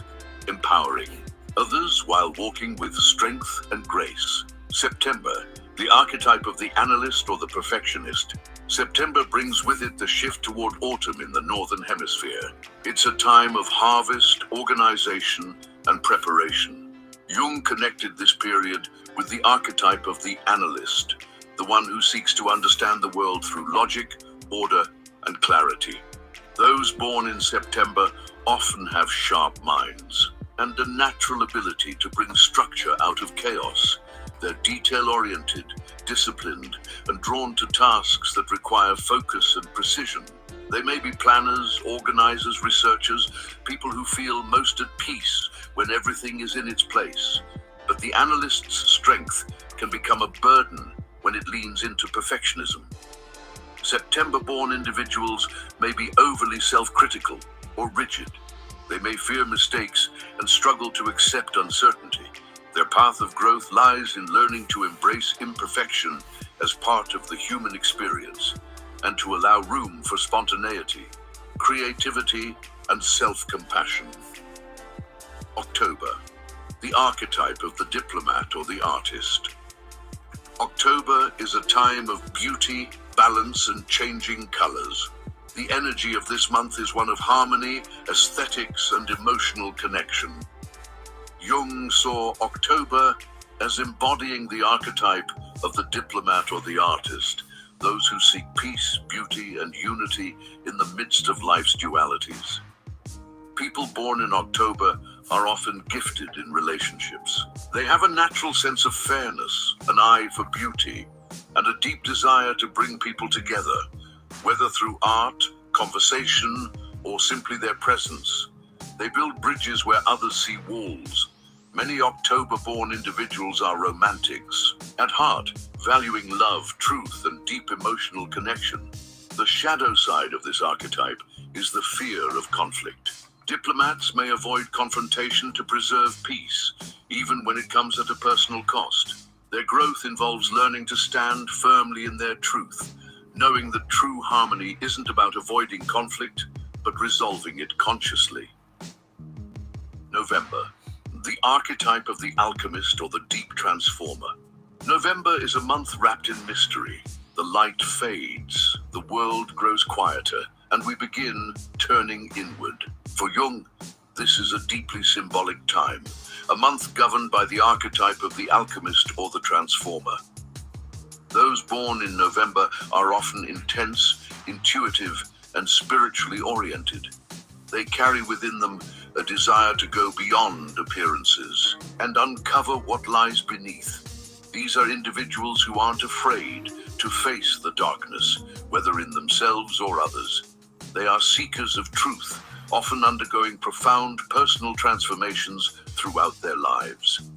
empowering others while walking with strength and grace. September, the archetype of the analyst or the perfectionist. September brings with it the shift toward autumn in the Northern Hemisphere. It's a time of harvest, organization, and preparation. Jung connected this period with the archetype of the analyst, the one who seeks to understand the world through logic, order, and clarity. Those born in September often have sharp minds and a natural ability to bring structure out of chaos. They're detail-oriented, disciplined, and drawn to tasks that require focus and precision. They may be planners, organizers, researchers, people who feel most at peace when everything is in its place. But the analyst's strength can become a burden when it leans into perfectionism. September-born individuals may be overly self-critical or rigid. They may fear mistakes and struggle to accept uncertainty. Their path of growth lies in learning to embrace imperfection as part of the human experience and to allow room for spontaneity, creativity, and self-compassion. October, the archetype of the diplomat or the artist. October is a time of beauty, balance, and changing colors. The energy of this month is one of harmony, aesthetics, and emotional connection. Jung saw October as embodying the archetype of the diplomat or the artist, those who seek peace, beauty, and unity in the midst of life's dualities. People born in October are often gifted in relationships. They have a natural sense of fairness, an eye for beauty, and a deep desire to bring people together, whether through art, conversation, or simply their presence. They build bridges where others see walls. Many October-born individuals are romantics, at heart, valuing love, truth, and deep emotional connection. The shadow side of this archetype is the fear of conflict. Diplomats may avoid confrontation to preserve peace, even when it comes at a personal cost. Their growth involves learning to stand firmly in their truth, knowing that true harmony isn't about avoiding conflict, but resolving it consciously. November, the archetype of the alchemist or the deep transformer. November is a month wrapped in mystery. The light fades, the world grows quieter, and we begin turning inward. For Jung, this is a deeply symbolic time, a month governed by the archetype of the alchemist or the transformer. Those born in November are often intense, intuitive, and spiritually oriented. They carry within them a desire to go beyond appearances and uncover what lies beneath. These are individuals who aren't afraid to face the darkness, whether in themselves or others. They are seekers of truth, often undergoing profound personal transformations throughout their lives.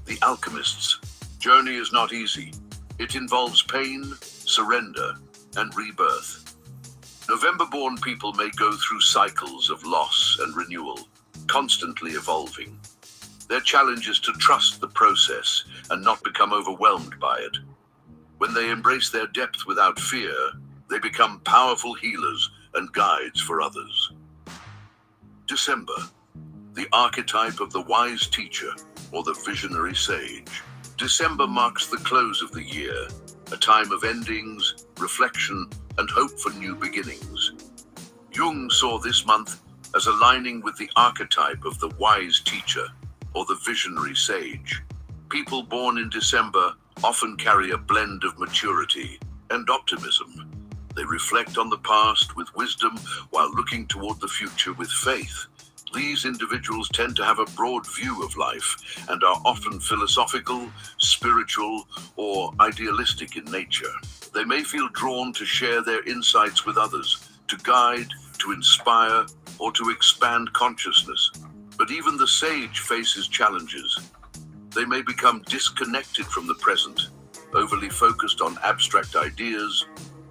The alchemist's journey is not easy. It involves pain, surrender, and rebirth. November-born people may go through cycles of loss and renewal, constantly evolving. Their challenge is to trust the process and not become overwhelmed by it. When they embrace their depth without fear, they become powerful healers and guides for others. December, the archetype of the wise teacher or the visionary sage. December marks the close of the year, a time of endings, reflection, and hope for new beginnings. Jung saw this month as aligning with the archetype of the wise teacher or the visionary sage. People born in December often carry a blend of maturity and optimism. They reflect on the past with wisdom while looking toward the future with faith. These individuals tend to have a broad view of life and are often philosophical, spiritual, or idealistic in nature. They may feel drawn to share their insights with others, to guide, to inspire, or to expand consciousness. But even the sage faces challenges. They may become disconnected from the present, overly focused on abstract ideas,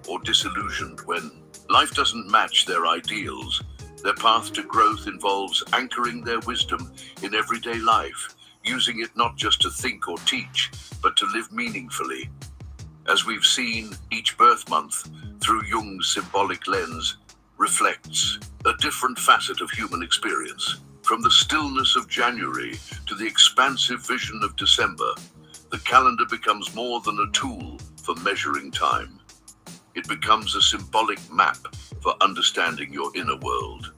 or disillusioned when life doesn't match their ideals. Their path to growth involves anchoring their wisdom in everyday life, using it not just to think or teach, but to live meaningfully. As we've seen, each birth month, through Jung's symbolic lens, reflects a different facet of human experience. From the stillness of January to the expansive vision of December, the calendar becomes more than a tool for measuring time. It becomes a symbolic map for understanding your inner world.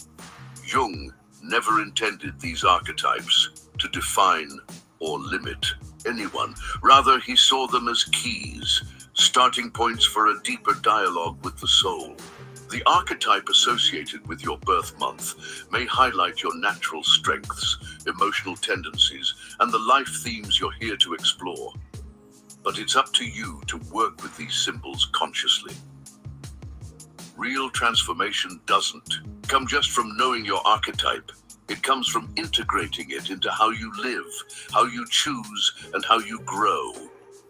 Jung never intended these archetypes to define or limit anyone. Rather, he saw them as keys, starting points for a deeper dialogue with the soul. The archetype associated with your birth month may highlight your natural strengths, emotional tendencies, and the life themes you're here to explore. But it's up to you to work with these symbols consciously. Real transformation doesn't come just from knowing your archetype. It comes from integrating it into how you live, how you choose, and how you grow.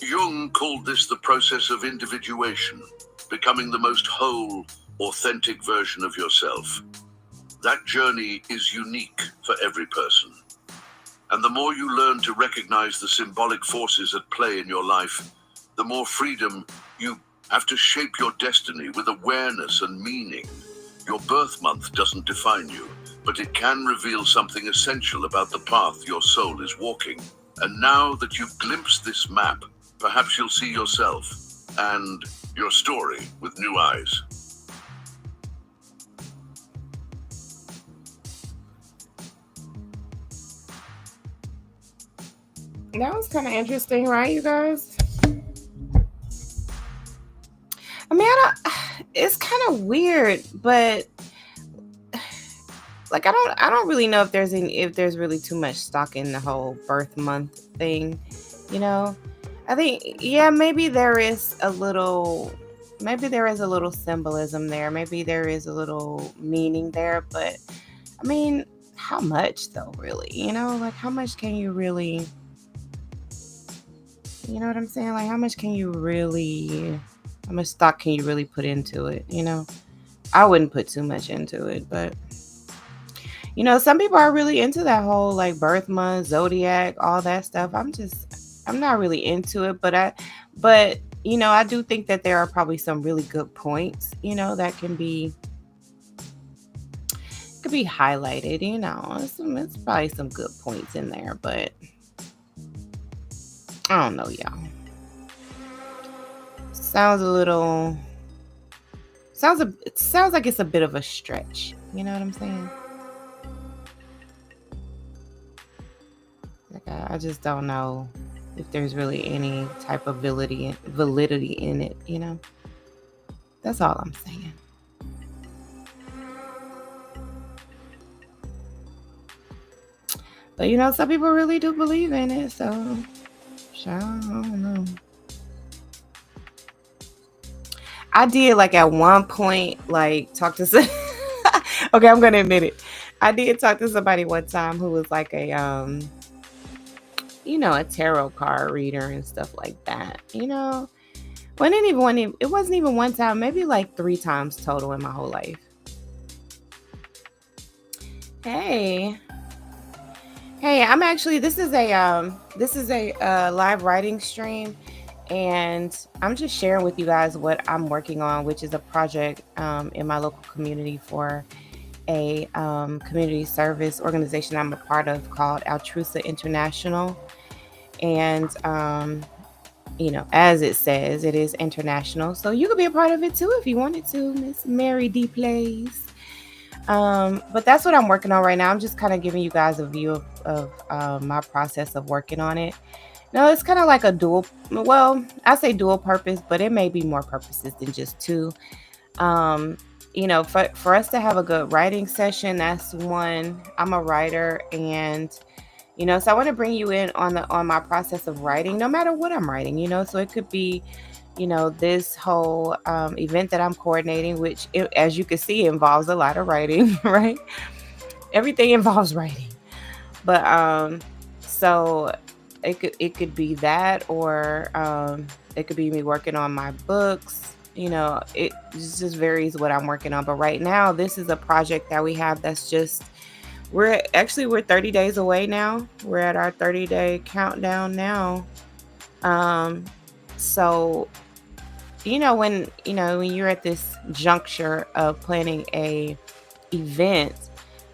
Jung called this the process of individuation, becoming the most whole, authentic version of yourself. That journey is unique for every person. And the more you learn to recognize the symbolic forces at play in your life, the more freedom you have to shape your destiny with awareness and meaning. Your birth month doesn't define you, but it can reveal something essential about the path your soul is walking. And now that you've glimpsed this map, perhaps you'll see yourself and your story with new eyes. That was kind of interesting, right, you guys? I mean, it's kind of weird, but like I don't really know if there's really too much stock in the whole birth month thing, you know. I think yeah, maybe there is a little symbolism there. Maybe there is a little meaning there, but I mean, how much though, really? You know, like how much can you really, you know what I'm saying? Like how much stock can you really put into it, you know? I wouldn't put too much into it, but you know, some people are really into that whole like birth month, zodiac, all that stuff. I'm not really into it, but you know, I do think that there are probably some really good points, you know, that could be highlighted, you know. It's probably some good points in there, but I don't know, y'all. It sounds like it's a bit of a stretch. You know what I'm saying? Like I just don't know if there's really any type of validity in it, you know? That's all I'm saying. But you know, some people really do believe in it, so I don't know. I did like at one point like talk to some okay, I'm gonna admit it. I did talk to somebody one time who was like a you know, a tarot card reader and stuff like that. You know, it wasn't even one time, maybe like 3 times total in my whole life. Hey, I'm actually this is a live writing stream, and I'm just sharing with you guys what I'm working on, which is a project in my local community for a community service organization I'm a part of called Altrusa International. And you know, as it says, it is international, so you could be a part of it too if you wanted to, Miss Mary D Plays. But that's what I'm working on right now. I'm just kind of giving you guys a view of my process of working on it. No, it's kind of like a I say dual purpose, but it may be more purposes than just two. You know, for us to have a good writing session, that's one. I'm a writer, and you know, so I want to bring you in on my process of writing, no matter what I'm writing, you know. So it could be, you know, this whole event that I'm coordinating, which as you can see involves a lot of writing, right? Everything involves writing. But so it could be that, or it could be me working on my books. You know, it just varies what I'm working on. But right now, this is a project that we have that's just we're 30 days away now. We're at our 30-day countdown now. So you know, when you're at this juncture of planning a event,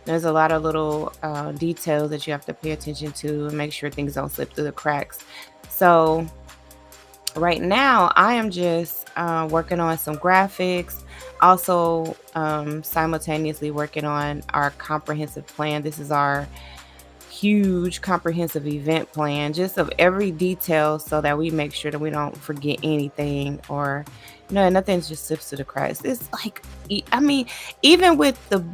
there's a lot of little details that you have to pay attention to and make sure things don't slip through the cracks. So right now, I am just working on some graphics, also simultaneously working on our comprehensive plan. This is our huge comprehensive event plan, just of every detail, so that we make sure that we don't forget anything, or you know, nothing just slips through the cracks. It's like, I mean, even with the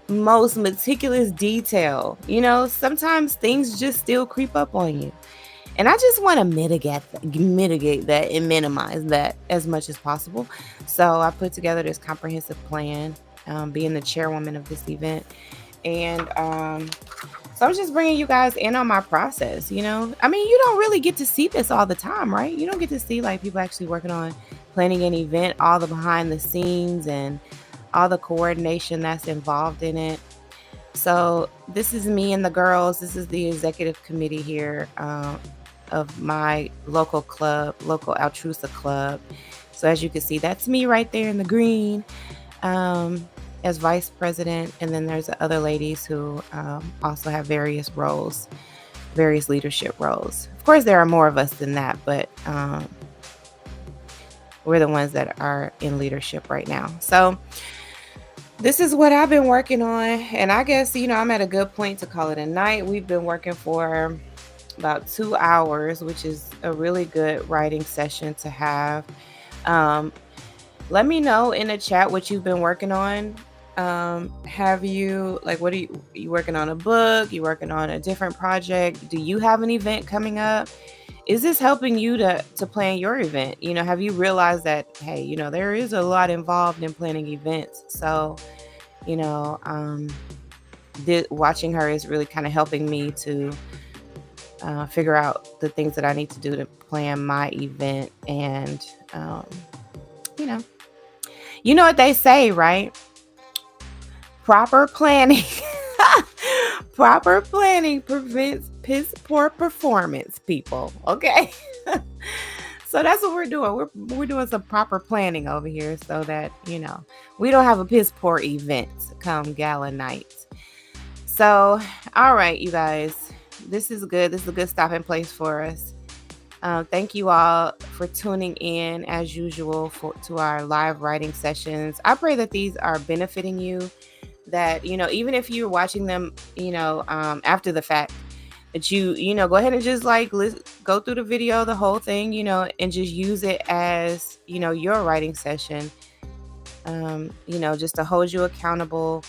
most meticulous detail, you know, sometimes things just still creep up on you. And I just want to mitigate that and minimize that as much as possible. So I put together this comprehensive plan, being the chairwoman of this event. And so I'm just bringing you guys in on my process, you know. I mean, you don't really get to see this all the time, right? You don't get to see like people actually working on planning an event, all the behind the scenes and all the coordination that's involved in it. So this is me and the girls. This is the executive committee here of my local Altrusa club. So as you can see, that's me right there in the green as vice president. And then there's the other ladies who also have various leadership roles. Of course, there are more of us than that, but we're the ones that are in leadership right now. So this is what I've been working on. And I guess, you know, I'm at a good point to call it a night. We've been working for about 2 hours, which is a really good writing session to have. Let me know in the chat what you've been working on. have you, like, what are you working on a book? You working on a different project? Do you have an event coming up? Is this helping you to plan your event? Have you realized that, hey, there is a lot involved in planning events. So, watching her is really kind of helping me to figure out the things that I need to do to plan my event. And, you know what they say, right? Proper planning. Proper planning prevents piss poor performance, people. Okay. So that's what we're doing. We're doing some proper planning over here so that, we don't have a piss poor event come gala night. So, all right, you guys, this is good. This is a good stopping place for us. Thank you all for tuning in as usual to our live writing sessions. I pray that these are benefiting you, that, even if you're watching them, after the fact, that you go ahead and just go through the video, the whole thing, and just use it as, your writing session, just to hold you accountable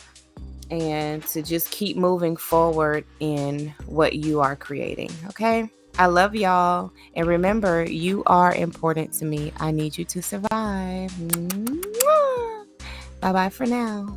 and to just keep moving forward in what you are creating. Okay. I love y'all. And remember, you are important to me. I need you to survive. Bye-bye for now.